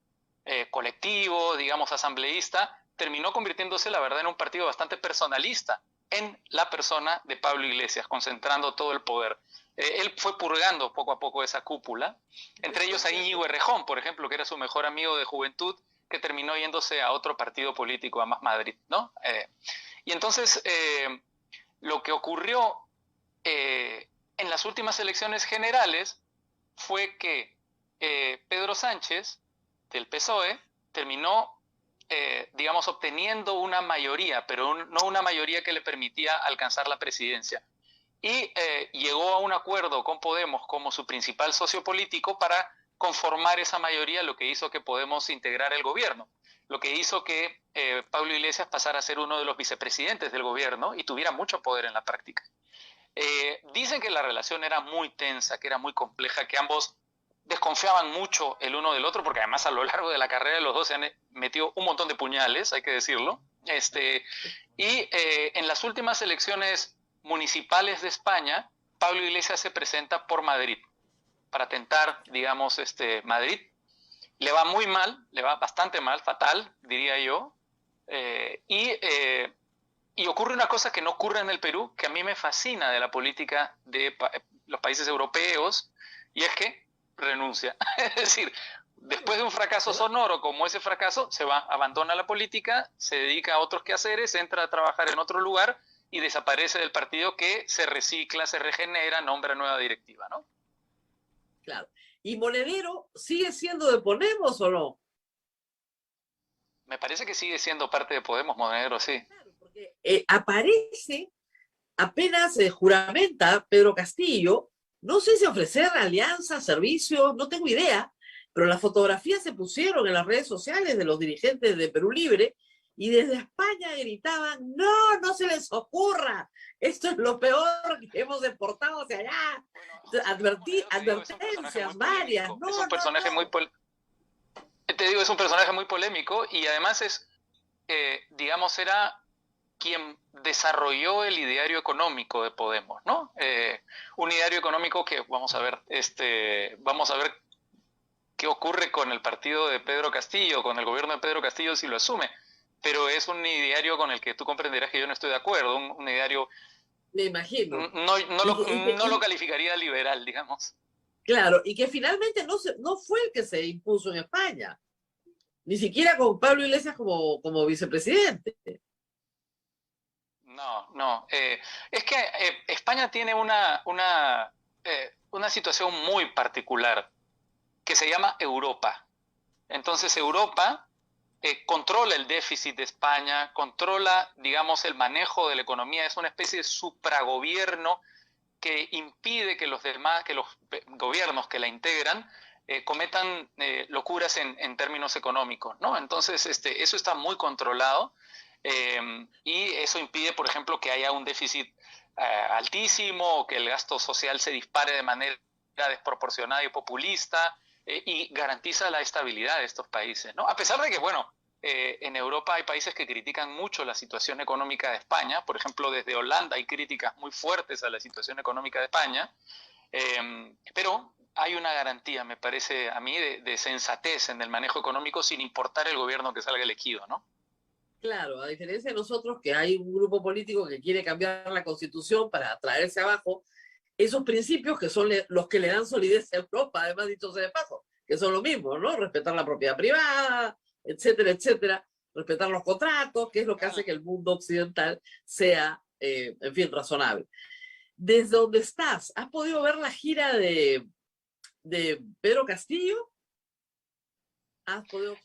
colectivo, digamos asambleísta, terminó convirtiéndose, la verdad, en un partido bastante personalista en la persona de Pablo Iglesias, concentrando todo el poder. Él fue purgando poco a poco esa cúpula, entre ellos a Íñigo Errejón, por ejemplo, que era su mejor amigo de juventud, que terminó yéndose a otro partido político, a Más Madrid, ¿no? Y entonces, lo que ocurrió en las últimas elecciones generales fue que Pedro Sánchez, del PSOE, terminó digamos, obteniendo una mayoría, pero no una mayoría que le permitía alcanzar la presidencia. Y llegó a un acuerdo con Podemos como su principal socio político para conformar esa mayoría, lo que hizo que Podemos integrar el gobierno, lo que hizo que Pablo Iglesias pasara a ser uno de los vicepresidentes del gobierno y tuviera mucho poder en la práctica. Dicen que la relación era muy tensa, que era muy compleja, que ambos desconfiaban mucho el uno del otro, porque además a lo largo de la carrera los dos se han metido un montón de puñales, hay que decirlo. En las últimas elecciones municipales de España, Pablo Iglesias se presenta por Madrid, para tentar, digamos, Madrid. Le va muy mal, le va bastante mal, fatal, diría yo. Y ocurre una cosa que no ocurre en el Perú, que a mí me fascina de la política de los países europeos, y es que renuncia. Es decir, después de un fracaso sonoro como ese fracaso, se va, abandona la política, se dedica a otros quehaceres, entra a trabajar en otro lugar y desaparece del partido, que se recicla, se regenera, nombra nueva directiva, ¿no? Claro. ¿Y Monedero sigue siendo de Podemos o no? Me parece que sigue siendo parte de Podemos, Monedero, sí. Claro, porque aparece, apenas juramenta Pedro Castillo, no sé si ofrecer alianzas, servicios, no tengo idea, pero las fotografías se pusieron en las redes sociales de los dirigentes de Perú Libre y desde España gritaban: no, no se les ocurra, esto es lo peor que hemos deportado hacia allá. Advertencias varias. Es un personaje muy polémico, y además digamos, era quien desarrolló el ideario económico de Podemos, ¿no? Un ideario económico que vamos a ver qué ocurre con el partido de Pedro Castillo, con el gobierno de Pedro Castillo si lo asume, pero es un ideario con el que tú comprenderás que yo no estoy de acuerdo, un ideario, Me imagino. no lo calificaría liberal, digamos. Claro, y que finalmente no fue el que se impuso en España, ni siquiera con Pablo Iglesias como vicepresidente. No. Es que España tiene una situación muy particular que se llama Europa. Entonces Europa controla el déficit de España, controla, digamos, el manejo de la economía, es una especie de supragobierno que impide que los gobiernos que la integran cometan locuras en términos económicos, ¿no? Entonces eso está muy controlado. Y eso impide, por ejemplo, que haya un déficit altísimo o que el gasto social se dispare de manera desproporcionada y populista, y garantiza la estabilidad de estos países, ¿no? A pesar de que, bueno, en Europa hay países que critican mucho la situación económica de España. Por ejemplo, desde Holanda hay críticas muy fuertes a la situación económica de España, pero hay una garantía, me parece a mí, de sensatez en el manejo económico sin importar el gobierno que salga elegido, ¿no? Claro, a diferencia de nosotros, que hay un grupo político que quiere cambiar la Constitución para traerse abajo esos principios que son los que le dan solidez a Europa, además dicho sea de paso, que son lo mismo, ¿no? Respetar la propiedad privada, etcétera, etcétera, respetar los contratos, que es lo que hace que el mundo occidental sea, en fin, razonable. Desde donde estás, ¿has podido ver la gira de Pedro Castillo?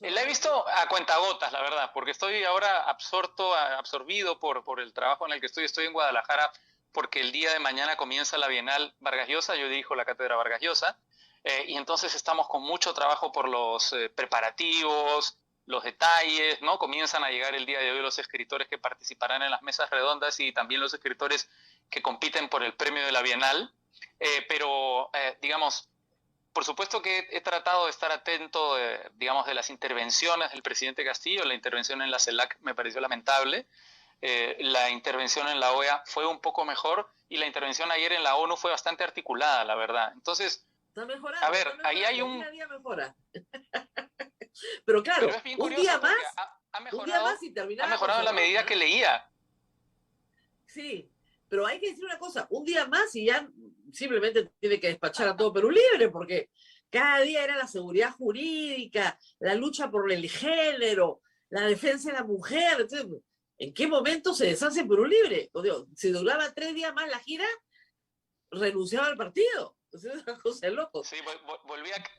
La he visto a cuentagotas, la verdad, porque estoy ahora absorbido por el trabajo en el que estoy en Guadalajara, porque el día de mañana comienza la Bienal Vargas Llosa, yo dirijo la cátedra Vargas Llosa, y entonces estamos con mucho trabajo por los preparativos, los detalles, ¿no? Comienzan a llegar el día de hoy los escritores que participarán en las mesas redondas y también los escritores que compiten por el premio de la Bienal, pero digamos, por supuesto que he tratado de estar atento, digamos, de las intervenciones del presidente Castillo. La intervención en la CELAC me pareció lamentable. La intervención en la OEA fue un poco mejor y la intervención ayer en la ONU fue bastante articulada, la verdad. Entonces, está mejorando, a ver, ahí hay un... Día a día mejora. Pero claro, pero es bien curioso, un día más y terminaba. Ha mejorado en la medida que leía. Sí, pero hay que decir una cosa, un día más y ya simplemente tiene que despachar a todo Perú Libre, porque cada día era la seguridad jurídica, la lucha por el género, la defensa de la mujer. Entonces, ¿en qué momento se deshace Perú Libre? O digo, si duraba 3 días más la gira, renunciaba al partido. Es una cosa de loco. Sí,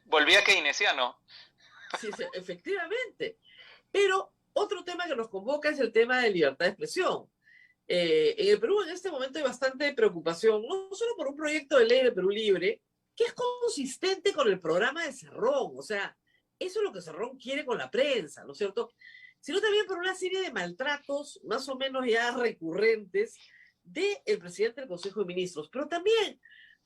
volvía keynesiano. Sí, efectivamente. Pero otro tema que nos convoca es el tema de libertad de expresión. En el Perú en este momento hay bastante preocupación, no solo por un proyecto de ley de Perú Libre, que es consistente con el programa de Cerrón, o sea, eso es lo que Cerrón quiere con la prensa, ¿no es cierto? Sino también por una serie de maltratos más o menos ya recurrentes del presidente del Consejo de Ministros, pero también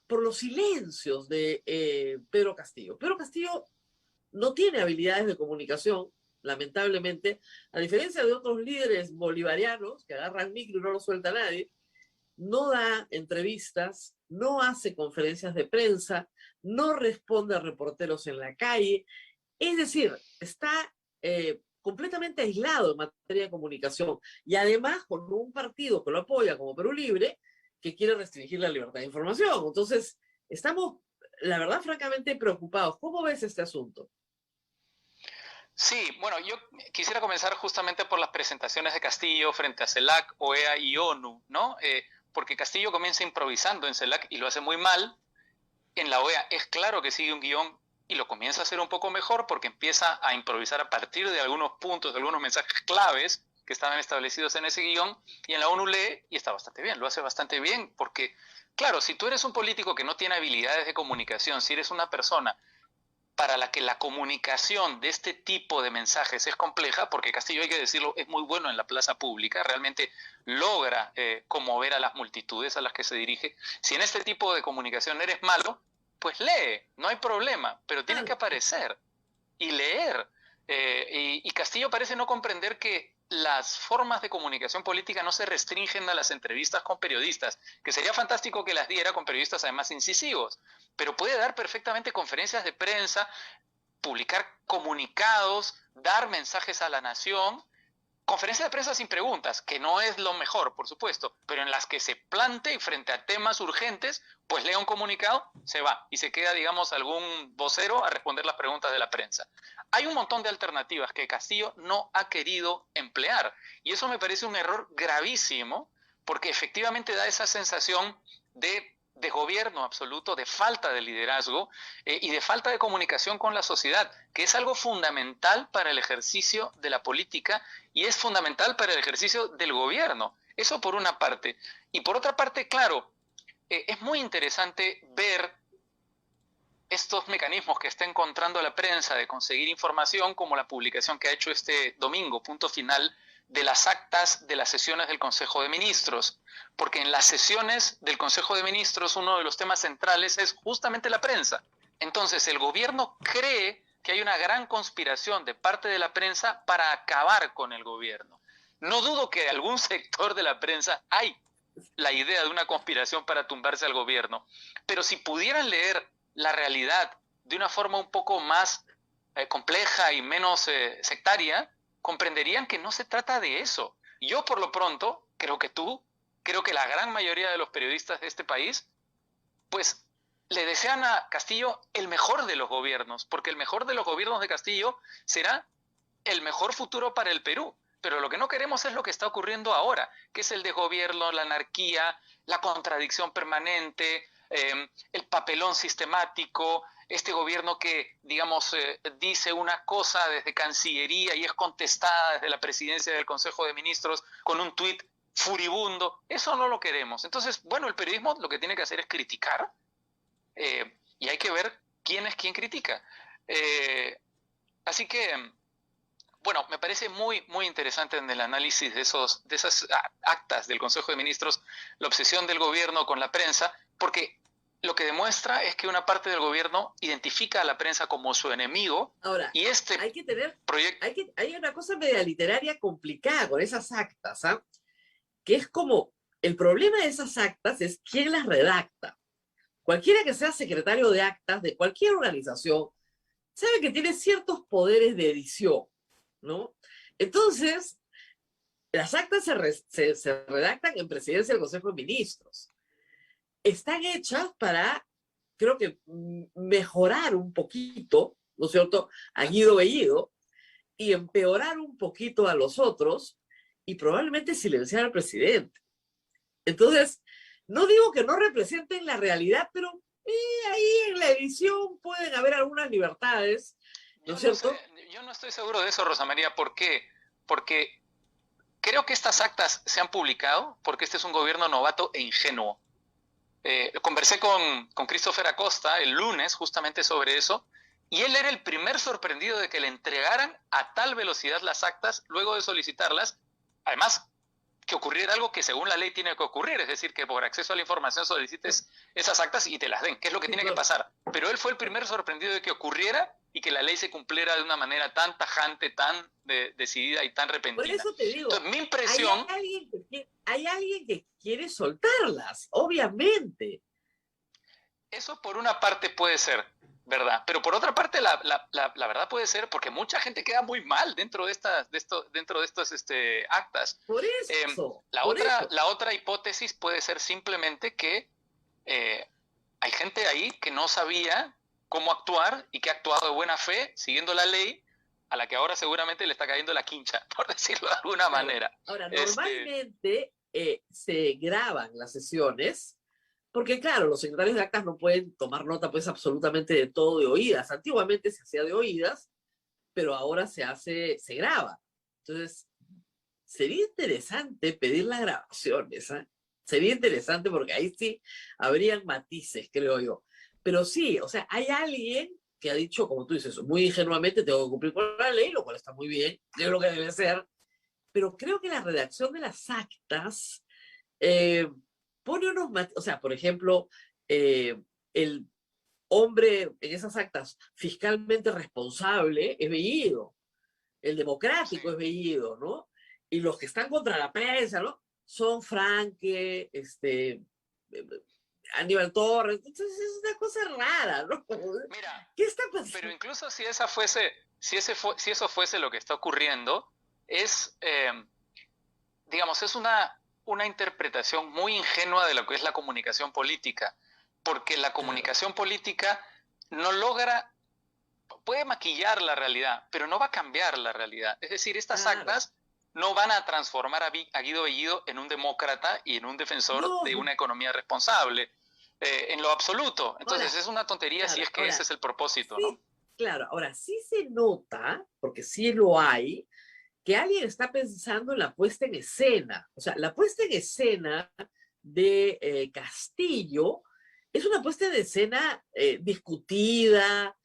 por los silencios de Pedro Castillo. Pedro Castillo no tiene habilidades de comunicación, lamentablemente, a diferencia de otros líderes bolivarianos que agarran micro y no lo suelta nadie, no da entrevistas, no hace conferencias de prensa, no responde a reporteros en la calle, es decir, está completamente aislado en materia de comunicación y además con un partido que lo apoya como Perú Libre, que quiere restringir la libertad de información. Entonces, estamos, la verdad, francamente preocupados. ¿Cómo ves este asunto? Sí, bueno, yo quisiera comenzar justamente por las presentaciones de Castillo frente a CELAC, OEA y ONU, ¿no? Porque Castillo comienza improvisando en CELAC y lo hace muy mal. En la OEA es claro que sigue un guión y lo comienza a hacer un poco mejor porque empieza a improvisar a partir de algunos puntos, de algunos mensajes claves que estaban establecidos en ese guión, y en la ONU lee y está bastante bien, lo hace bastante bien, porque, claro, si tú eres un político que no tiene habilidades de comunicación, si eres una persona para la que la comunicación de este tipo de mensajes es compleja, porque Castillo, hay que decirlo, es muy bueno en la plaza pública, realmente logra conmover a las multitudes a las que se dirige. Si en este tipo de comunicación eres malo, pues lee, no hay problema, pero tienes que aparecer y leer. Y Castillo parece no comprender que las formas de comunicación política no se restringen a las entrevistas con periodistas, que sería fantástico que las diera con periodistas además incisivos, pero puede dar perfectamente conferencias de prensa publicar comunicados, dar mensajes a la nación, conferencia de prensa sin preguntas, que no es lo mejor, por supuesto, pero en las que se plante y frente a temas urgentes, pues lea un comunicado, se va y se queda, digamos, algún vocero a responder las preguntas de la prensa. Hay un montón de alternativas que Castillo no ha querido emplear y eso me parece un error gravísimo porque efectivamente da esa sensación de desgobierno absoluto, de falta de liderazgo y de falta de comunicación con la sociedad, que es algo fundamental para el ejercicio de la política y es fundamental para el ejercicio del gobierno. Eso por una parte. Y por otra parte, claro, es muy interesante ver estos mecanismos que está encontrando la prensa de conseguir información, como la publicación que ha hecho este domingo, punto final, de las actas de las sesiones del Consejo de Ministros, porque en las sesiones del Consejo de Ministros uno de los temas centrales es justamente la prensa. Entonces el gobierno cree que hay una gran conspiración de parte de la prensa para acabar con el gobierno. No dudo que algún sector de la prensa hay la idea de una conspiración para tumbarse al gobierno, pero si pudieran leer la realidad de una forma un poco más compleja y menos sectaria, comprenderían que no se trata de eso. Yo por lo pronto, creo que la gran mayoría de los periodistas de este país, pues le desean a Castillo el mejor de los gobiernos, porque el mejor de los gobiernos de Castillo será el mejor futuro para el Perú. Pero lo que no queremos es lo que está ocurriendo ahora, que es el desgobierno, la anarquía, la contradicción permanente, el papelón sistemático, este gobierno que, digamos, dice una cosa desde Cancillería y es contestada desde la presidencia del Consejo de Ministros con un tuit furibundo. Eso no lo queremos. Entonces, bueno, el periodismo lo que tiene que hacer es criticar y hay que ver quién es quien critica. Así que, bueno, me parece muy, muy interesante en el análisis de esas actas del Consejo de Ministros la obsesión del gobierno con la prensa, porque lo que demuestra es que una parte del gobierno identifica a la prensa como su enemigo. Ahora, y este hay que tener, proyecto... hay una cosa media literaria complicada con esas actas, ¿ah? Que es como, el problema de esas actas es quién las redacta. Cualquiera que sea secretario de actas de cualquier organización sabe que tiene ciertos poderes de edición, ¿no? Entonces, las actas se redactan en presidencia del Consejo de Ministros. Están hechas para, creo que, mejorar un poquito, ¿no es cierto?, a Guido Bellido y empeorar un poquito a los otros y probablemente silenciar al presidente. Entonces, no digo que no representen la realidad, pero ahí en la edición pueden haber algunas libertades, ¿no es cierto? Yo no estoy seguro de eso, Rosa María. ¿Por qué? Porque creo que estas actas se han publicado porque este es un gobierno novato e ingenuo. Conversé con Christopher Acosta el lunes justamente sobre eso y él era el primer sorprendido de que le entregaran a tal velocidad las actas luego de solicitarlas. Además, que ocurriera algo que según la ley tiene que ocurrir, es decir, que por acceso a la información solicites esas actas y te las den, que es lo que tiene que pasar. Pero él fue el primer sorprendido de que ocurriera y que la ley se cumpliera de una manera tan tajante, tan decidida y tan repentina. Por eso te digo, entonces, mi impresión... hay alguien que quiere soltarlas, obviamente. Eso por una parte puede ser, ¿verdad? Pero por otra parte la verdad puede ser porque mucha gente queda muy mal dentro de estos actas. Por eso. La otra hipótesis puede ser simplemente que hay gente ahí que no sabía cómo actuar y que ha actuado de buena fe siguiendo la ley a la que ahora seguramente le está cayendo la quincha, por decirlo de alguna manera. Ahora, normalmente se graban las sesiones. Porque claro, los secretarios de actas no pueden tomar nota pues absolutamente de todo de oídas. Antiguamente se hacía de oídas, pero ahora se graba. Entonces, sería interesante pedir las grabaciones, ¿eh? Sería interesante porque ahí sí habrían matices, creo yo. Pero sí, o sea, hay alguien que ha dicho, como tú dices, muy ingenuamente, tengo que cumplir con la ley, lo cual está muy bien, es lo que debe ser. Pero creo que la redacción de las actas... pone unos, o sea, por ejemplo, el hombre en esas actas fiscalmente responsable es Bellido, el democrático es Bellido, ¿no? Y los que están contra la prensa, ¿no? Son Franque, Aníbal Torres. Entonces es una cosa rara, ¿no? Mira, ¿Qué está pasando? pero incluso si eso fuese lo que está ocurriendo, es, digamos, es una interpretación muy ingenua de lo que es la comunicación política, porque la comunicación política no logra, puede maquillar la realidad, pero no va a cambiar la realidad. Es decir, estas actas no van a transformar a Guido Bellido en un demócrata y en un defensor de una economía responsable, en lo absoluto. Entonces es una tontería si es que ese es el propósito, sí, ¿no? Claro, ahora sí se nota, porque sí lo hay, que alguien está pensando en la puesta en escena. O sea, la puesta en escena de Castillo es una puesta en escena discutida,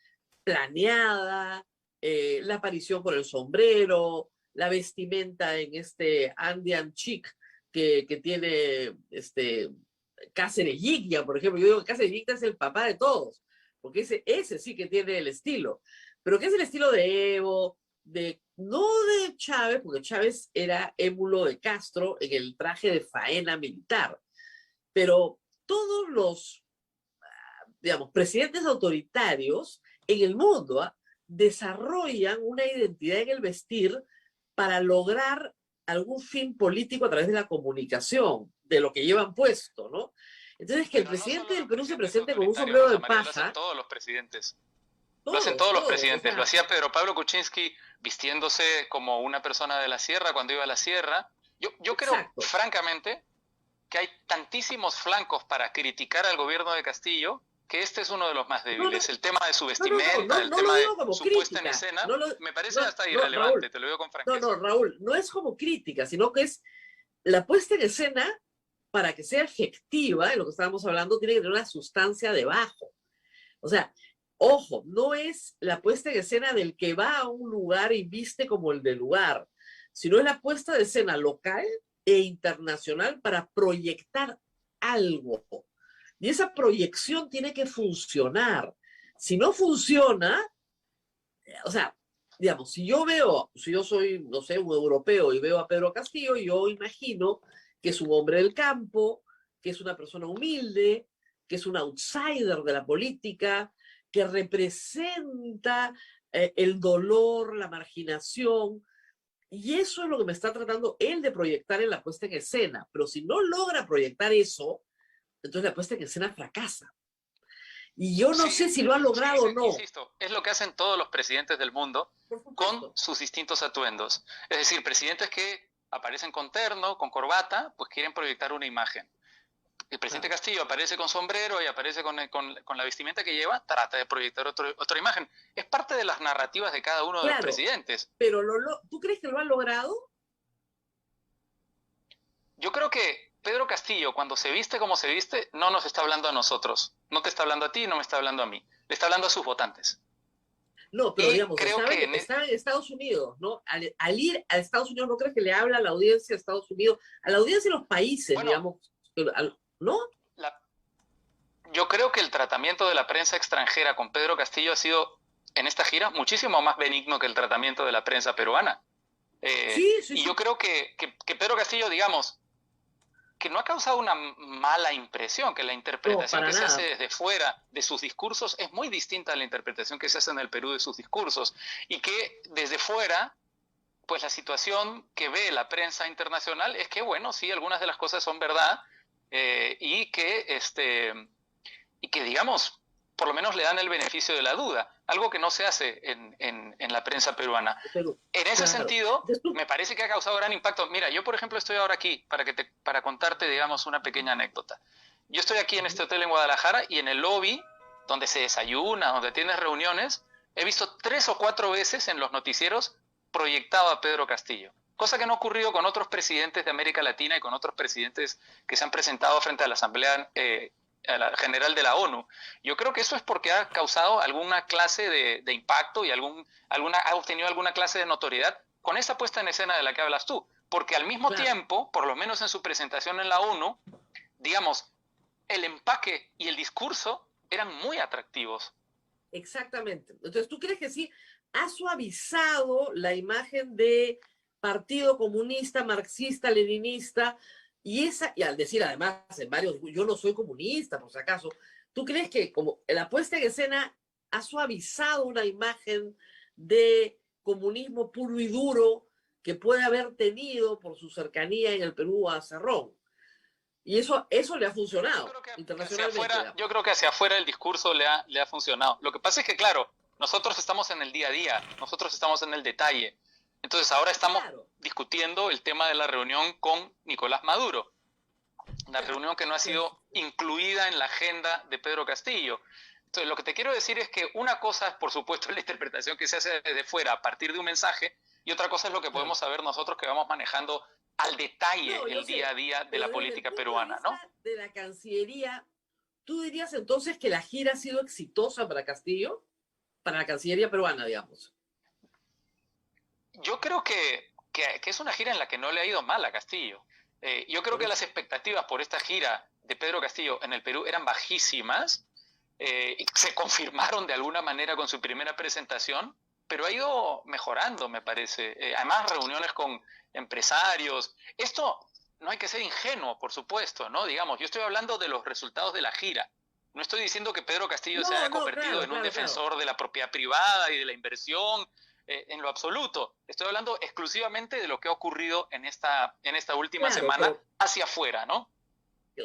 planeada, la aparición con el sombrero, la vestimenta en este Andean chic que tiene Cáceres Yiglia, por ejemplo. Yo digo que Cáceres Yiglia es el papá de todos, porque ese sí que tiene el estilo, pero que es el estilo de Evo, no de Chávez, porque Chávez era émulo de Castro en el traje de faena militar, pero todos los, digamos, presidentes autoritarios en el mundo desarrollan una identidad en el vestir para lograr algún fin político a través de la comunicación, de lo que llevan puesto, ¿no? Entonces, que el presidente del Perú se presente con un sombrero de paja. Lo hacen todos los presidentes. Todos, lo hacen todos los presidentes. O sea, lo hacía Pedro Pablo Kuczynski vistiéndose como una persona de la sierra cuando iba a la sierra. Yo creo, francamente, que hay tantísimos flancos para criticar al gobierno de Castillo que este es uno de los más débiles. El tema de su vestimenta, el tema de su puesta en escena, me parece hasta irrelevante, Raúl, te lo digo con franqueza. Raúl, no es como crítica, sino que es la puesta en escena, para que sea efectiva, en lo que estábamos hablando, tiene que tener una sustancia debajo. O sea, ojo, no es la puesta en escena del que va a un lugar y viste como el del lugar, sino es la puesta de escena local e internacional para proyectar algo. Y esa proyección tiene que funcionar. Si no funciona, o sea, digamos, si yo soy, no sé, un europeo y veo a Pedro Castillo, yo imagino que es un hombre del campo, que es una persona humilde, que es un outsider de la política, que representa el dolor, la marginación, y eso es lo que me está tratando él de proyectar en la puesta en escena. Pero si no logra proyectar eso, entonces la puesta en escena fracasa. Y yo no sé si lo ha logrado o no. Insisto, es lo que hacen todos los presidentes del mundo con sus distintos atuendos. Es decir, presidentes que aparecen con terno, con corbata, pues quieren proyectar una imagen. El presidente Castillo aparece con sombrero y aparece con la vestimenta que lleva, trata de proyectar otra imagen. Es parte de las narrativas de cada uno de los presidentes. Pero ¿tú crees que lo ha logrado? Yo creo que Pedro Castillo, cuando se viste como se viste, no nos está hablando a nosotros. No te está hablando a ti, no me está hablando a mí. Le está hablando a sus votantes. No, pero digamos, está en Estados Unidos, ¿no? Al ir a Estados Unidos, ¿no crees que le habla a la audiencia de Estados Unidos? A la audiencia de los países, digamos, ¿no? Yo creo que el tratamiento de la prensa extranjera con Pedro Castillo ha sido, en esta gira, muchísimo más benigno que el tratamiento de la prensa peruana. Yo creo que Pedro Castillo, digamos, que no ha causado una mala impresión, que la interpretación que se hace desde fuera de sus discursos es muy distinta a la interpretación que se hace en el Perú de sus discursos, y que desde fuera, pues la situación que ve la prensa internacional es que, bueno, sí, algunas de las cosas son verdad, y que digamos, por lo menos le dan el beneficio de la duda, algo que no se hace en la prensa peruana. En ese sentido, me parece que ha causado gran impacto. Mira, yo por ejemplo estoy ahora aquí para contarte, digamos, una pequeña anécdota. Yo estoy aquí en este hotel en Guadalajara y en el lobby, donde se desayuna, donde tienes reuniones, he visto 3 o 4 veces en los noticieros proyectado a Pedro Castillo. Cosa que no ha ocurrido con otros presidentes de América Latina y con otros presidentes que se han presentado frente a la Asamblea General de la ONU. Yo creo que eso es porque ha causado alguna clase de impacto y ha obtenido alguna clase de notoriedad con esa puesta en escena de la que hablas tú. Porque al mismo tiempo, por lo menos en su presentación en la ONU, digamos, el empaque y el discurso eran muy atractivos. Exactamente. Entonces, ¿tú crees que sí ha suavizado la imagen de Partido Comunista, Marxista, Leninista, Y al decir además en varios, yo no soy comunista, por si acaso, ¿tú crees que como la puesta en escena ha suavizado una imagen de comunismo puro y duro que puede haber tenido por su cercanía en el Perú a Cerrón? Y eso le ha funcionado internacionalmente. Yo creo que hacia afuera el discurso le ha funcionado. Lo que pasa es que, claro, nosotros estamos en el día a día, nosotros estamos en el detalle. Entonces ahora estamos discutiendo el tema de la reunión con Nicolás Maduro. La reunión que no ha sido incluida en la agenda de Pedro Castillo. Entonces lo que te quiero decir es que una cosa es, por supuesto, la interpretación que se hace desde fuera a partir de un mensaje, y otra cosa es lo que podemos saber nosotros que vamos manejando al detalle el día a día de la política peruana, ¿no? De la Cancillería, ¿tú dirías entonces que la gira ha sido exitosa para Castillo? Para la Cancillería peruana, digamos. Yo creo que es una gira en la que no le ha ido mal a Castillo. Yo creo que las expectativas por esta gira de Pedro Castillo en el Perú eran bajísimas, y se confirmaron de alguna manera con su primera presentación, pero ha ido mejorando, me parece. Además, reuniones con empresarios. Esto no hay que ser ingenuo, por supuesto, ¿no? Digamos, yo estoy hablando de los resultados de la gira. No estoy diciendo que Pedro Castillo se haya convertido en un defensor de la propiedad privada y de la inversión, en lo absoluto. Estoy hablando exclusivamente de lo que ha ocurrido en esta última semana hacia afuera, ¿no?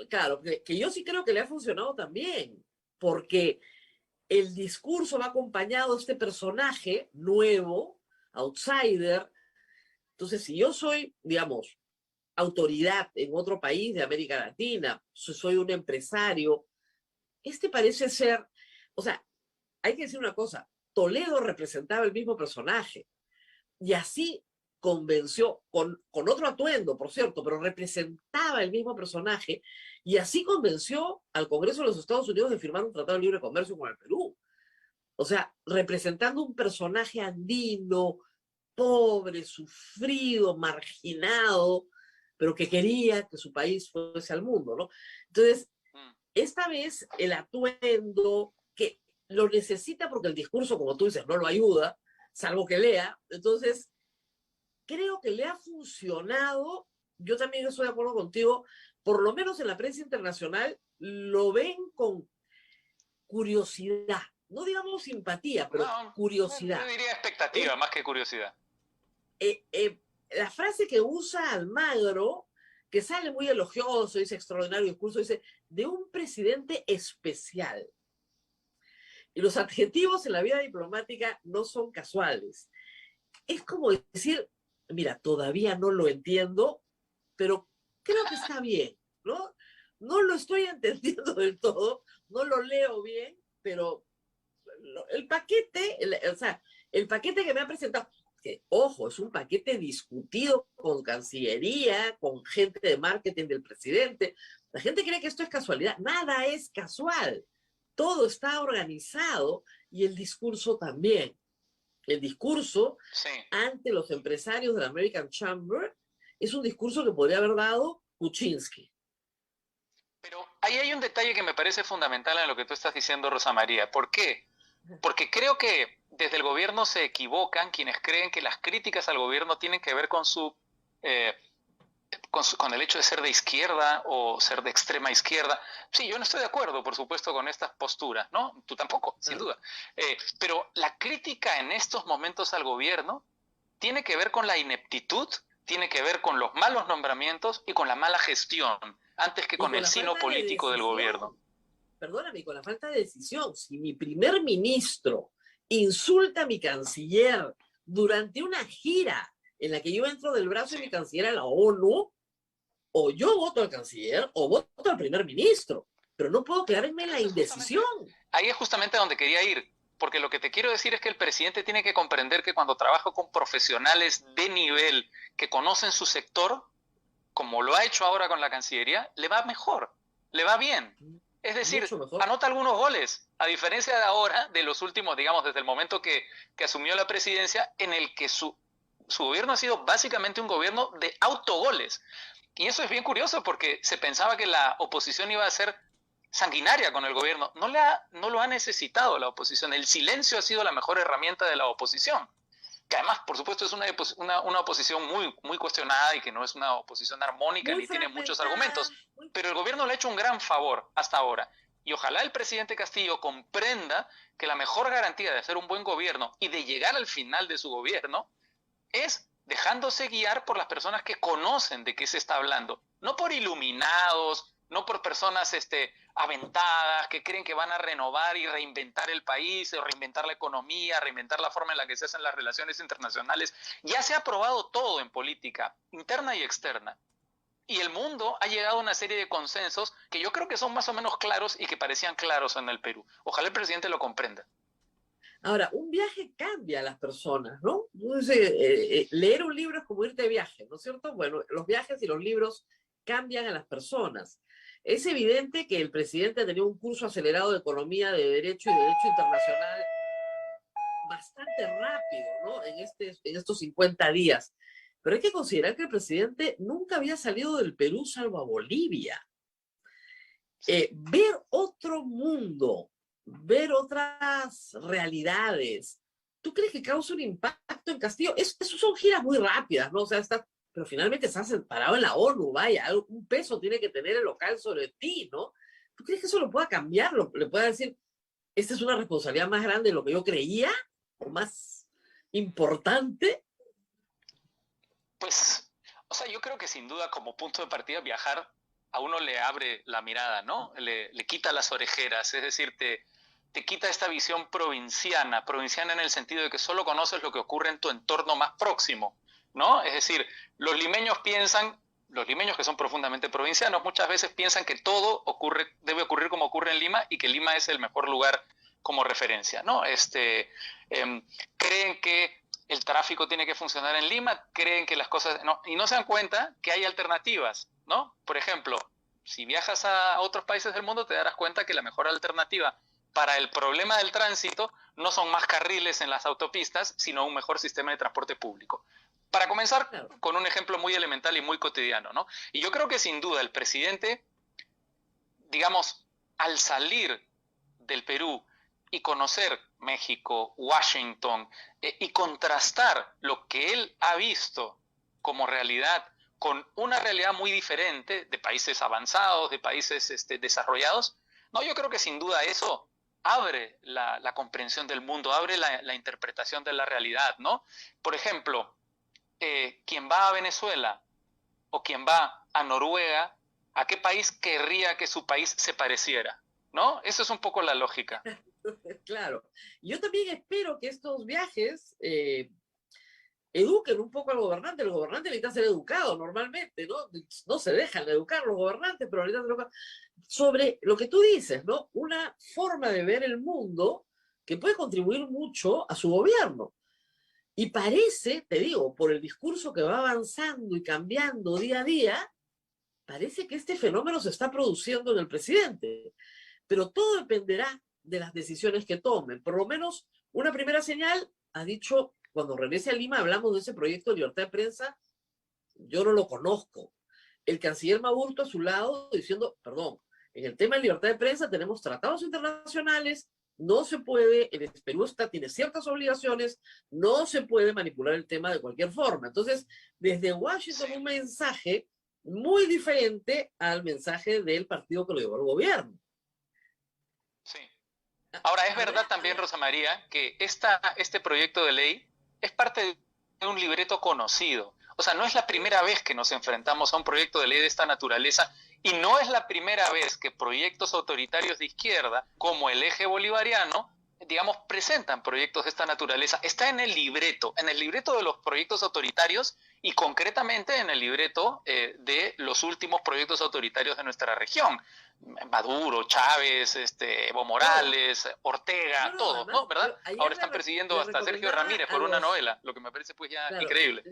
Claro, que yo sí creo que le ha funcionado también, porque el discurso va acompañado de este personaje nuevo, outsider. Entonces, si yo soy, digamos, autoridad en otro país de América Latina, soy un empresario, parece ser, o sea, hay que decir una cosa, Toledo representaba el mismo personaje, y así convenció, con otro atuendo, por cierto, pero representaba el mismo personaje, y así convenció al Congreso de los Estados Unidos de firmar un tratado de libre comercio con el Perú. O sea, representando un personaje andino, pobre, sufrido, marginado, pero que quería que su país fuese al mundo, ¿no? Entonces, esta vez el atuendo, que lo necesita porque el discurso, como tú dices, no lo ayuda, salvo que lea. Entonces, creo que le ha funcionado. Yo también estoy de acuerdo contigo, por lo menos en la prensa internacional lo ven con curiosidad. No digamos simpatía, pero curiosidad. Yo diría expectativa más que curiosidad. La frase que usa Almagro, que sale muy elogioso, dice extraordinario discurso, dice, de un presidente especial. Y los adjetivos en la vida diplomática no son casuales. Es como decir, mira, todavía no lo entiendo, pero creo que está bien, ¿no? No lo estoy entendiendo del todo, no lo leo bien, pero el paquete, el paquete que me ha presentado, que, ojo, es un paquete discutido con Cancillería, con gente de marketing del presidente. La gente cree que esto es casualidad. Nada es casual. Todo está organizado y el discurso también. El discurso ante los empresarios de la American Chamber es un discurso que podría haber dado Kuczynski. Pero ahí hay un detalle que me parece fundamental en lo que tú estás diciendo, Rosa María. ¿Por qué? Porque creo que desde el gobierno se equivocan quienes creen que las críticas al gobierno tienen que ver con el hecho de ser de izquierda o ser de extrema izquierda. Sí, yo no estoy de acuerdo, por supuesto, con estas posturas, ¿no? Tú tampoco, sin duda. Pero la crítica en estos momentos al gobierno tiene que ver con la ineptitud, tiene que ver con los malos nombramientos y con la mala gestión, antes que con el sino político del gobierno. Perdóname, con la falta de decisión. Si mi primer ministro insulta a mi canciller durante una gira en la que yo entro del brazo de mi canciller a la ONU, o yo voto al canciller o voto al primer ministro, pero no puedo quedarme en la indecisión. Ahí es justamente donde quería ir, porque lo que te quiero decir es que el presidente tiene que comprender que cuando trabaja con profesionales de nivel que conocen su sector, como lo ha hecho ahora con la Cancillería, le va mejor, le va bien. Es decir, anota algunos goles, a diferencia de ahora, de los últimos, digamos, desde el momento que asumió la presidencia, en el que su gobierno ha sido básicamente un gobierno de autogoles. Y eso es bien curioso porque se pensaba que la oposición iba a ser sanguinaria con el gobierno. No lo ha necesitado la oposición. El silencio ha sido la mejor herramienta de la oposición. que además, por supuesto, es una oposición muy cuestionada y que no es una oposición armónica Muy ni tiene muchos argumentos, muy... pero el gobierno le ha hecho un gran favor hasta ahora. Y ojalá el presidente Castillo comprenda que la mejor garantía de hacer un buen gobierno y de llegar al final de su gobierno es dejándose guiar por las personas que conocen de qué se está hablando, no por iluminados, no por personas aventadas que creen que van a renovar y reinventar el país, o reinventar la economía, reinventar la forma en la que se hacen las relaciones internacionales. Ya se ha probado todo en política, interna y externa. Y el mundo ha llegado a una serie de consensos que yo creo que son más o menos claros y que parecían claros en el Perú. Ojalá el presidente lo comprenda. Ahora, un viaje cambia a las personas, ¿no? Leer un libro es como irte de viaje, ¿no es cierto? Bueno, los viajes y los libros cambian a las personas. Es evidente que el presidente ha tenido un curso acelerado de economía, de derecho y de derecho internacional bastante rápido, ¿no? En estos 50 días. Pero hay que considerar que el presidente nunca había salido del Perú salvo a Bolivia. Ver otro mundo, ver otras realidades, ¿tú crees que causa un impacto en Castillo? Eso son giras muy rápidas, ¿no? O sea, pero finalmente estás parado en la ONU, vaya, un peso tiene que tener el local sobre ti, ¿no? ¿Tú crees que eso lo pueda cambiar? ¿Le pueda decir, esta es una responsabilidad más grande de lo que yo creía? ¿O más importante? Pues, o sea, yo creo que sin duda como punto de partida viajar a uno le abre la mirada, ¿no? Le quita las orejeras, es decir, te quita esta visión provinciana en el sentido de que solo conoces lo que ocurre en tu entorno más próximo, ¿no? Es decir, los limeños que son profundamente provincianos, muchas veces piensan que todo debe ocurrir como ocurre en Lima y que Lima es el mejor lugar como referencia, ¿no? Creen que el tráfico tiene que funcionar en Lima, creen que las cosas... No, y no se dan cuenta que hay alternativas, ¿no? Por ejemplo, si viajas a otros países del mundo te darás cuenta que la mejor alternativa para el problema del tránsito no son más carriles en las autopistas, sino un mejor sistema de transporte público. Para comenzar con un ejemplo muy elemental y muy cotidiano, ¿no? Y yo creo que sin duda el presidente, digamos, al salir del Perú y conocer México, Washington, y contrastar lo que él ha visto como realidad con una realidad muy diferente de países avanzados, de países desarrollados, no, yo creo que sin duda eso abre la comprensión del mundo, abre la interpretación de la realidad, ¿no? Por ejemplo, quien va a Venezuela o quien va a Noruega, ¿a qué país querría que su país se pareciera? ¿No? Eso es un poco la lógica. Claro. Yo también espero que estos viajes eduquen un poco al gobernante. El gobernante necesita ser educado normalmente, ¿no? No se dejan educar los gobernantes, pero necesitan ser educados sobre lo que tú dices, ¿no? Una forma de ver el mundo que puede contribuir mucho a su gobierno. Y parece, te digo, por el discurso que va avanzando y cambiando día a día, parece que este fenómeno se está produciendo en el presidente. Pero todo dependerá de las decisiones que tomen. Por lo menos una primera señal ha dicho, cuando regrese a Lima hablamos de ese proyecto de libertad de prensa, yo no lo conozco. El canciller Maburto a su lado diciendo, perdón, en el tema de libertad de prensa tenemos tratados internacionales, no se puede, el Perú tiene ciertas obligaciones, no se puede manipular el tema de cualquier forma. Entonces, desde Washington un mensaje muy diferente al mensaje del partido que lo llevó al gobierno. Sí. Ahora, es verdad también, Rosa María, que este proyecto de ley es parte de un libreto conocido. O sea, no es la primera vez que nos enfrentamos a un proyecto de ley de esta naturaleza y no es la primera vez que proyectos autoritarios de izquierda, como el Eje Bolivariano, digamos, presentan proyectos de esta naturaleza. Está en el libreto de los proyectos autoritarios y concretamente en el libreto de los últimos proyectos autoritarios de nuestra región. Maduro, Chávez, Evo Morales, Ortega, todos, ¿no? ¿Verdad? Ahora están persiguiendo hasta Sergio Ramírez por una novela, lo que me parece pues ya increíble.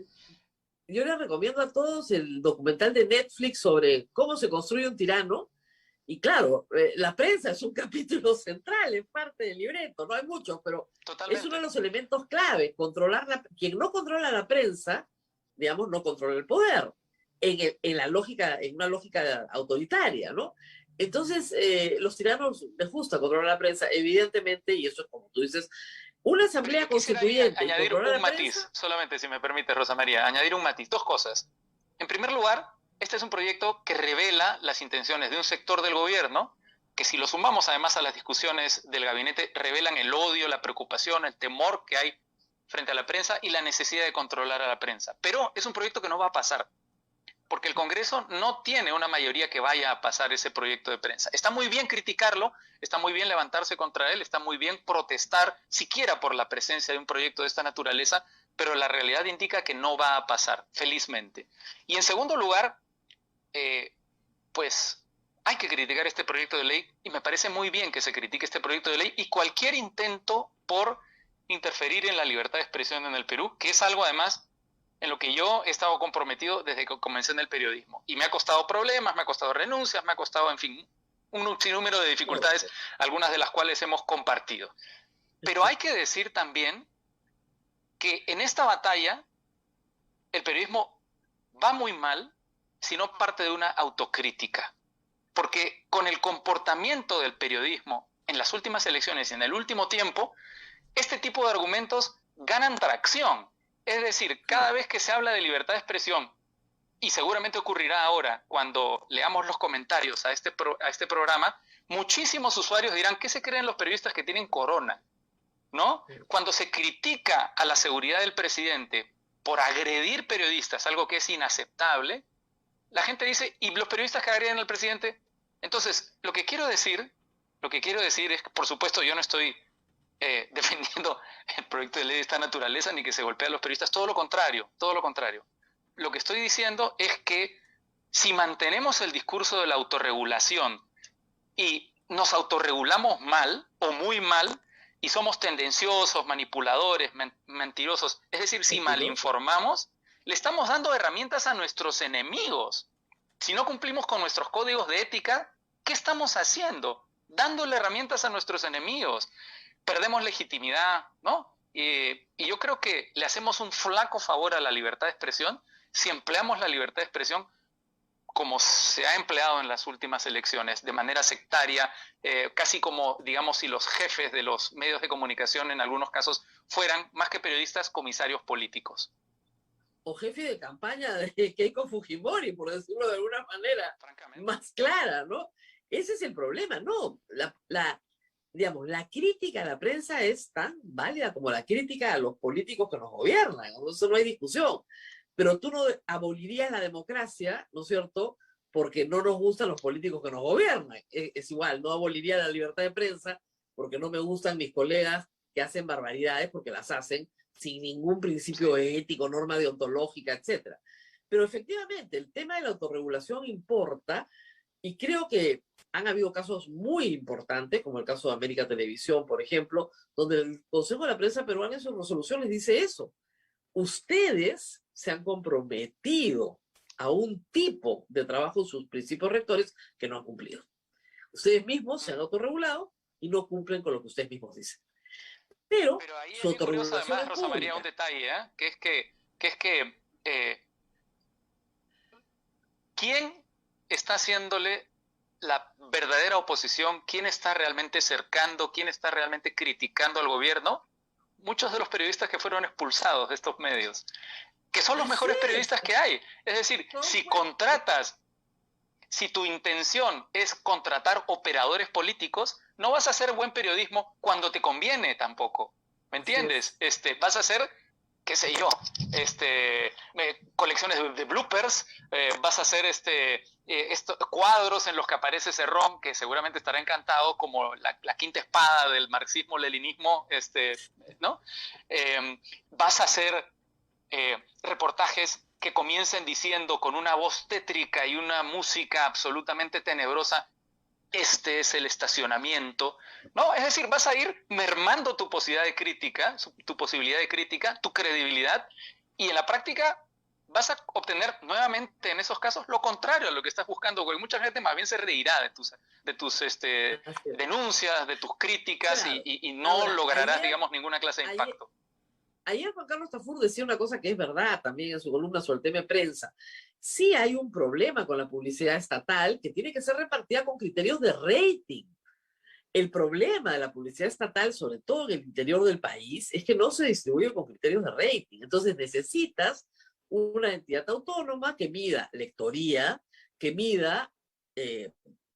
Yo les recomiendo a todos el documental de Netflix sobre cómo se construye un tirano. Y claro, la prensa es un capítulo central, es parte del libreto, no hay mucho, pero totalmente. Es uno de los elementos clave. Quien no controla la prensa, digamos, no controla el poder, en una lógica autoritaria, ¿no? Entonces, los tiranos les gusta controlar la prensa, evidentemente, y eso es como tú dices, Una Pero asamblea yo quisiera constituyente y añadir controlar un la matiz, prensa. solamente si me permite, Rosa María, añadir un matiz, dos cosas. En primer lugar, este es un proyecto que revela las intenciones de un sector del gobierno, que si lo sumamos además a las discusiones del gabinete, revelan el odio, la preocupación, el temor que hay frente a la prensa y la necesidad de controlar a la prensa. Pero es un proyecto que no va a pasar, porque el Congreso no tiene una mayoría que vaya a pasar ese proyecto de prensa. Está muy bien criticarlo, está muy bien levantarse contra él, está muy bien protestar siquiera por la presencia de un proyecto de esta naturaleza, pero la realidad indica que no va a pasar, felizmente. Y en segundo lugar, pues hay que criticar este proyecto de ley y me parece muy bien que se critique este proyecto de ley y cualquier intento por interferir en la libertad de expresión en el Perú, que es algo además en lo que yo he estado comprometido desde que comencé en el periodismo. Y me ha costado problemas, me ha costado renuncias, me ha costado, en fin, un sinnúmero de dificultades, algunas de las cuales hemos compartido. Pero hay que decir también que en esta batalla el periodismo va muy mal si no parte de una autocrítica. Porque con el comportamiento del periodismo en las últimas elecciones y en el último tiempo, este tipo de argumentos ganan tracción. Es decir, cada vez que se habla de libertad de expresión, y seguramente ocurrirá ahora cuando leamos los comentarios a este programa, muchísimos usuarios dirán, ¿qué se creen los periodistas que tienen corona? ¿No? Cuando se critica a la seguridad del presidente por agredir periodistas, algo que es inaceptable, la gente dice, ¿y los periodistas que agreden al presidente? Entonces, lo que quiero decir es que, por supuesto, yo no estoy defendiendo el proyecto de ley de esta naturaleza ni que se golpee a los periodistas, todo lo contrario, todo lo contrario. Lo que estoy diciendo es que si mantenemos el discurso de la autorregulación y nos autorregulamos mal o muy mal y somos tendenciosos, manipuladores, mentirosos, es decir, si malinformamos, le estamos dando herramientas a nuestros enemigos. Si no cumplimos con nuestros códigos de ética, ¿qué estamos haciendo? Dándole herramientas a nuestros enemigos. Perdemos legitimidad, ¿no? Y yo creo que le hacemos un flaco favor a la libertad de expresión si empleamos la libertad de expresión como se ha empleado en las últimas elecciones, de manera sectaria, casi como, digamos, si los jefes de los medios de comunicación en algunos casos fueran, más que periodistas, comisarios políticos. O jefe de campaña de Keiko Fujimori, por decirlo de alguna manera más clara, ¿no? Ese es el problema, ¿no? Digamos, la crítica a la prensa es tan válida como la crítica a los políticos que nos gobiernan, eso no hay discusión. Pero tú no abolirías la democracia, ¿no es cierto?, porque no nos gustan los políticos que nos gobiernan. Es igual, no aboliría la libertad de prensa porque no me gustan mis colegas que hacen barbaridades porque las hacen sin ningún principio ético, norma deontológica, etc. Pero efectivamente, el tema de la autorregulación importa y creo que han habido casos muy importantes, como el caso de América Televisión, por ejemplo, donde el Consejo de la Prensa Peruana en sus resoluciones dice eso. Ustedes se han comprometido a un tipo de trabajo en sus principios rectores que no han cumplido. Ustedes mismos se han autorregulado y no cumplen con lo que ustedes mismos dicen. Pero ahí es bien curioso, además, Rosa María, un detalle, que es que ¿quién está haciéndole la verdadera oposición? ¿Quién está realmente cercando? ¿Quién está realmente criticando al gobierno? Muchos de los periodistas que fueron expulsados de estos medios, que son los mejores periodistas que hay. Es decir, si tu intención es contratar operadores políticos, no vas a hacer buen periodismo cuando te conviene tampoco. ¿Me entiendes? Vas a hacer, qué sé yo, colecciones de bloopers, vas a hacer cuadros en los que aparece Cerrón, que seguramente estará encantado, como la quinta espada del marxismo-leninismo, ¿no? Vas a hacer reportajes que comiencen diciendo con una voz tétrica y una música absolutamente tenebrosa, este es el estacionamiento, ¿no? Es decir, vas a ir mermando tu posibilidad de crítica, tu credibilidad, y en la práctica vas a obtener nuevamente en esos casos lo contrario a lo que estás buscando, porque mucha gente más bien se reirá de tus denuncias, de tus críticas, claro, y no lograrás, digamos, ninguna clase de impacto. Ayer Juan Carlos Tafur decía una cosa que es verdad también en su columna sobre el tema de prensa. Sí hay un problema con la publicidad estatal que tiene que ser repartida con criterios de rating. El problema de la publicidad estatal, sobre todo en el interior del país, es que no se distribuye con criterios de rating. Entonces necesitas una entidad autónoma que mida lectoría, que mida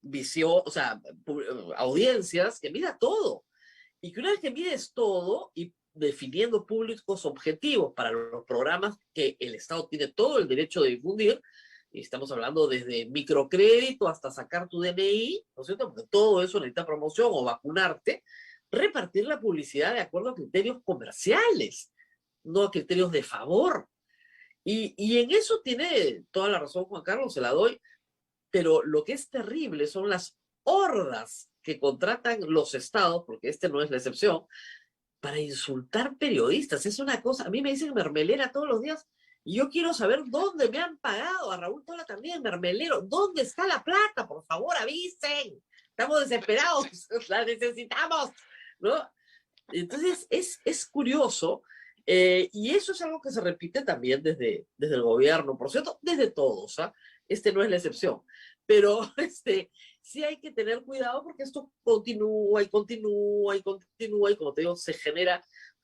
visión, o sea, audiencias, que mida todo. Y que una vez que mides todo y definiendo públicos objetivos para los programas que el Estado tiene todo el derecho de difundir, y estamos hablando desde microcrédito hasta sacar tu DNI, ¿no es cierto? Porque todo eso necesita promoción o vacunarte, repartir la publicidad de acuerdo a criterios comerciales, no a criterios de favor. Y en eso tiene toda la razón Juan Carlos, se la doy, pero lo que es terrible son las hordas que contratan los estados, porque este no es la excepción, para insultar periodistas. Es una cosa, a mí me dicen mermelera todos los días, y yo quiero saber dónde me han pagado, a Raúl Tola también, mermelero, ¿dónde está la plata? Por favor, avisen, estamos desesperados, la necesitamos, ¿no? Entonces, es curioso, y eso es algo que se repite también desde el gobierno, por cierto, desde todos, ¿ah? Este no es la excepción, pero sí hay que tener cuidado porque esto continúa y continúa y continúa, y como te digo, se genera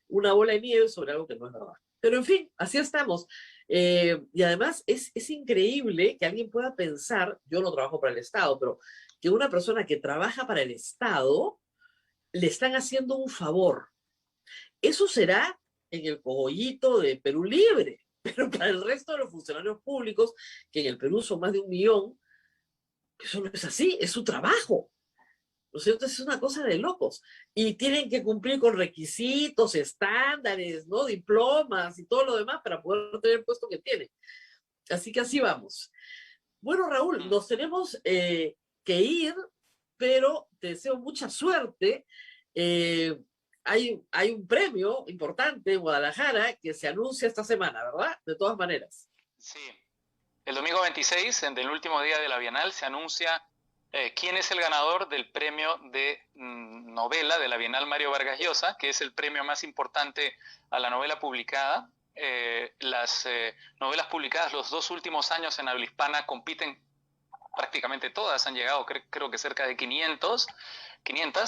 una bola de nieve sobre algo que no es verdad. Pero en fin, así estamos. Y además es increíble que alguien pueda pensar, yo no trabajo para el Estado, pero que una persona que trabaja para el Estado le están haciendo un favor. Eso será en el cogollito de Perú Libre, pero para el resto de los funcionarios públicos, que en el Perú son más de 1 millón, eso no es así, es su trabajo. ¿No es cierto? Es una cosa de locos. Y tienen que cumplir con requisitos, estándares, ¿no? Diplomas y todo lo demás para poder tener el puesto que tienen. Así que así vamos. Bueno, Raúl, nos tenemos que ir, pero te deseo mucha suerte. Hay un premio importante en Guadalajara que se anuncia esta semana, ¿verdad? De todas maneras. Sí. El domingo 26, en el último día de la Bienal, se anuncia quién es el ganador del premio de novela de la Bienal Mario Vargas Llosa, que es el premio más importante a la novela publicada. Las novelas publicadas los 2 últimos años en habla hispana compiten prácticamente todas, han llegado creo que cerca de 500,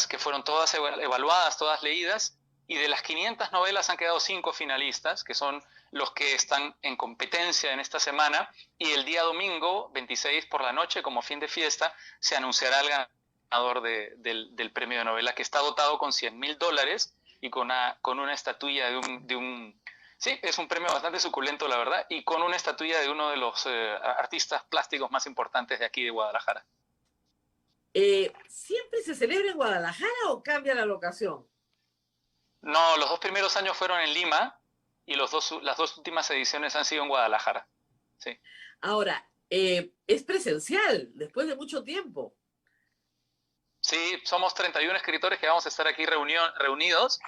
que fueron todas evaluadas, todas leídas, y de las 500 novelas han quedado 5 finalistas, que son los que están en competencia en esta semana, y el día domingo, 26 por la noche, como fin de fiesta, se anunciará el ganador del premio de novela, que está dotado con $100,000 y con una estatuilla de un... Sí, es un premio bastante suculento, la verdad, y con una estatuilla de uno de los artistas plásticos más importantes de aquí de Guadalajara. ¿Siempre se celebra en Guadalajara o cambia la locación? No, los 2 primeros años fueron en Lima y las 2 últimas ediciones han sido en Guadalajara. Sí. Ahora, es presencial, después de mucho tiempo. Sí, somos 31 escritores que vamos a estar aquí reunidos.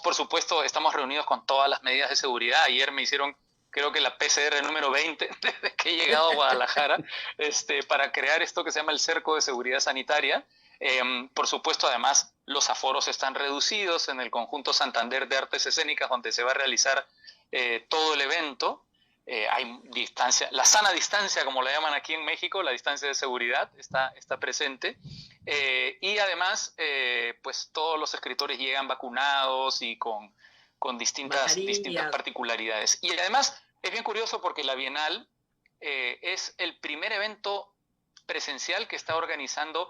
Por supuesto, estamos reunidos con todas las medidas de seguridad. Ayer me hicieron, creo que la PCR número 20 desde que he llegado a Guadalajara, para crear esto que se llama el cerco de seguridad sanitaria. Por supuesto, además, los aforos están reducidos en el conjunto Santander de Artes Escénicas, donde se va a realizar todo el evento. Hay distancia, la sana distancia, como la llaman aquí en México, la distancia de seguridad está presente. Y además, pues todos los escritores llegan vacunados y con distintas particularidades. Y además, es bien curioso porque la Bienal es el primer evento presencial que está organizando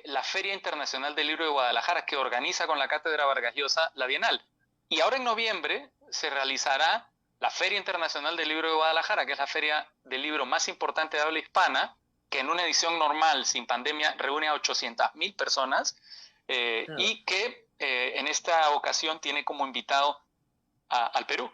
la Feria Internacional del Libro de Guadalajara, que organiza con la Cátedra Vargas Llosa la Bienal. Y ahora en noviembre se realizará la Feria Internacional del Libro de Guadalajara, que es la feria del libro más importante de habla hispana, que en una edición normal, sin pandemia, reúne a 800,000 personas, claro. Y que en esta ocasión tiene como invitado al Perú.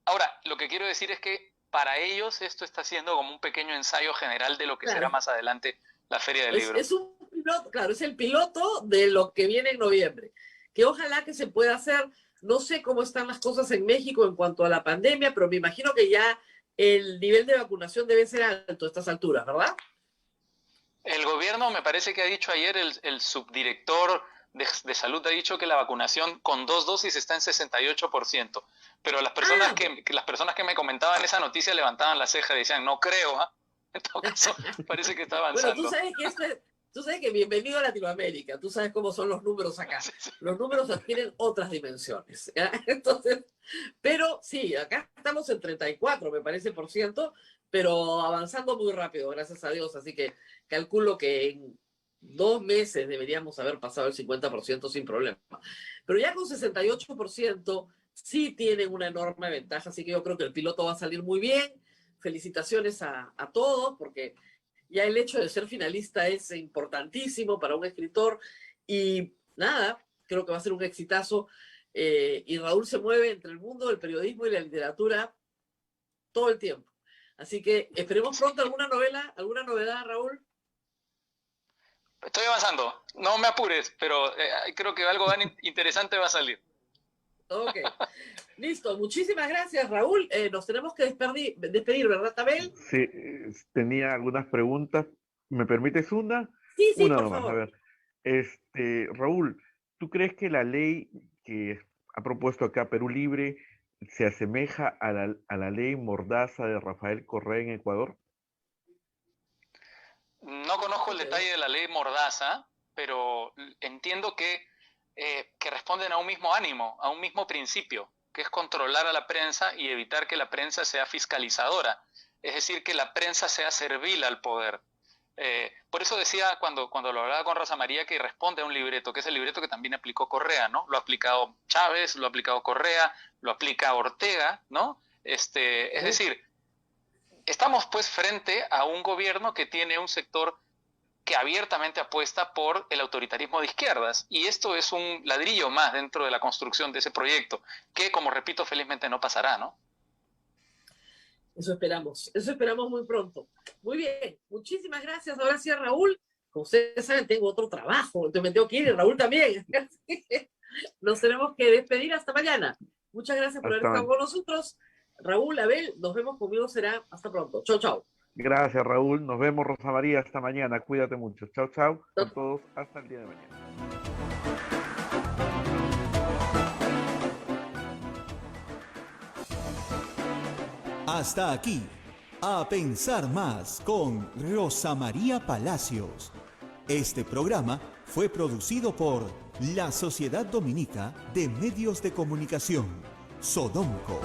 Ahora, lo que quiero decir es que para ellos esto está siendo como un pequeño ensayo general de lo que será más adelante la Feria del Libro. Es un piloto, claro, es el piloto de lo que viene en noviembre, que ojalá que se pueda hacer. No sé cómo están las cosas en México en cuanto a la pandemia, pero me imagino que ya el nivel de vacunación debe ser alto a estas alturas, ¿verdad? El gobierno, me parece que ha dicho ayer, el subdirector de salud ha dicho que la vacunación con 2 dosis está en 68%, pero las personas que me comentaban esa noticia levantaban la ceja y decían, no creo, ¿eh? En todo caso, parece que está avanzando. Bueno, tú sabes que Tú sabes que bienvenido a Latinoamérica. Tú sabes cómo son los números acá. Los números adquieren otras dimensiones. ¿Ya? Entonces, pero sí, acá estamos en 34, me parece, por ciento, pero avanzando muy rápido, gracias a Dios. Así que calculo que en 2 meses deberíamos haber pasado el 50% sin problema. Pero ya con 68% sí tienen una enorme ventaja, así que yo creo que el piloto va a salir muy bien. Felicitaciones a todos, porque ya el hecho de ser finalista es importantísimo para un escritor y nada, creo que va a ser un exitazo. Y Raúl se mueve entre el mundo del periodismo y la literatura todo el tiempo. Así que esperemos pronto alguna novedad, Raúl. Estoy avanzando, no me apures, pero creo que algo tan interesante va a salir. Ok, listo. Muchísimas gracias, Raúl. Nos tenemos que despedir, ¿verdad, Tabel? Sí, tenía algunas preguntas. ¿Me permites una? Sí, Una por nomás, a favor. ver. Raúl, ¿tú crees que la ley que ha propuesto acá Perú Libre se asemeja a la ley Mordaza de Rafael Correa en Ecuador? No conozco el detalle de la ley Mordaza, pero entiendo que responden a un mismo ánimo, a un mismo principio, que es controlar a la prensa y evitar que la prensa sea fiscalizadora, es decir, que la prensa sea servil al poder. Por eso decía cuando lo hablaba con Rosa María que responde a un libreto, que es el libreto que también aplicó Correa, ¿no? Lo ha aplicado Chávez, lo ha aplicado Correa, lo aplica Ortega, ¿no? Es decir, estamos pues frente a un gobierno que tiene un sector que abiertamente apuesta por el autoritarismo de izquierdas, y esto es un ladrillo más dentro de la construcción de ese proyecto, que, como repito, felizmente no pasará, ¿no? Eso esperamos muy pronto. Muy bien, muchísimas gracias. Ahora sí, Raúl, como ustedes saben, tengo otro trabajo, entonces me tengo que ir, y Raúl también. Así que nos tenemos que despedir hasta mañana. Muchas gracias por haber estado con nosotros. Raúl, Abel, nos vemos, conmigo será hasta pronto. Chau, chau. Gracias, Raúl. Nos vemos, Rosa María, hasta mañana. Cuídate mucho. Chao, chao. Con todos, hasta el día de mañana. Hasta aquí, A Pensar Más con Rosa María Palacios. Este programa fue producido por la Sociedad Dominica de Medios de Comunicación, Sodomco.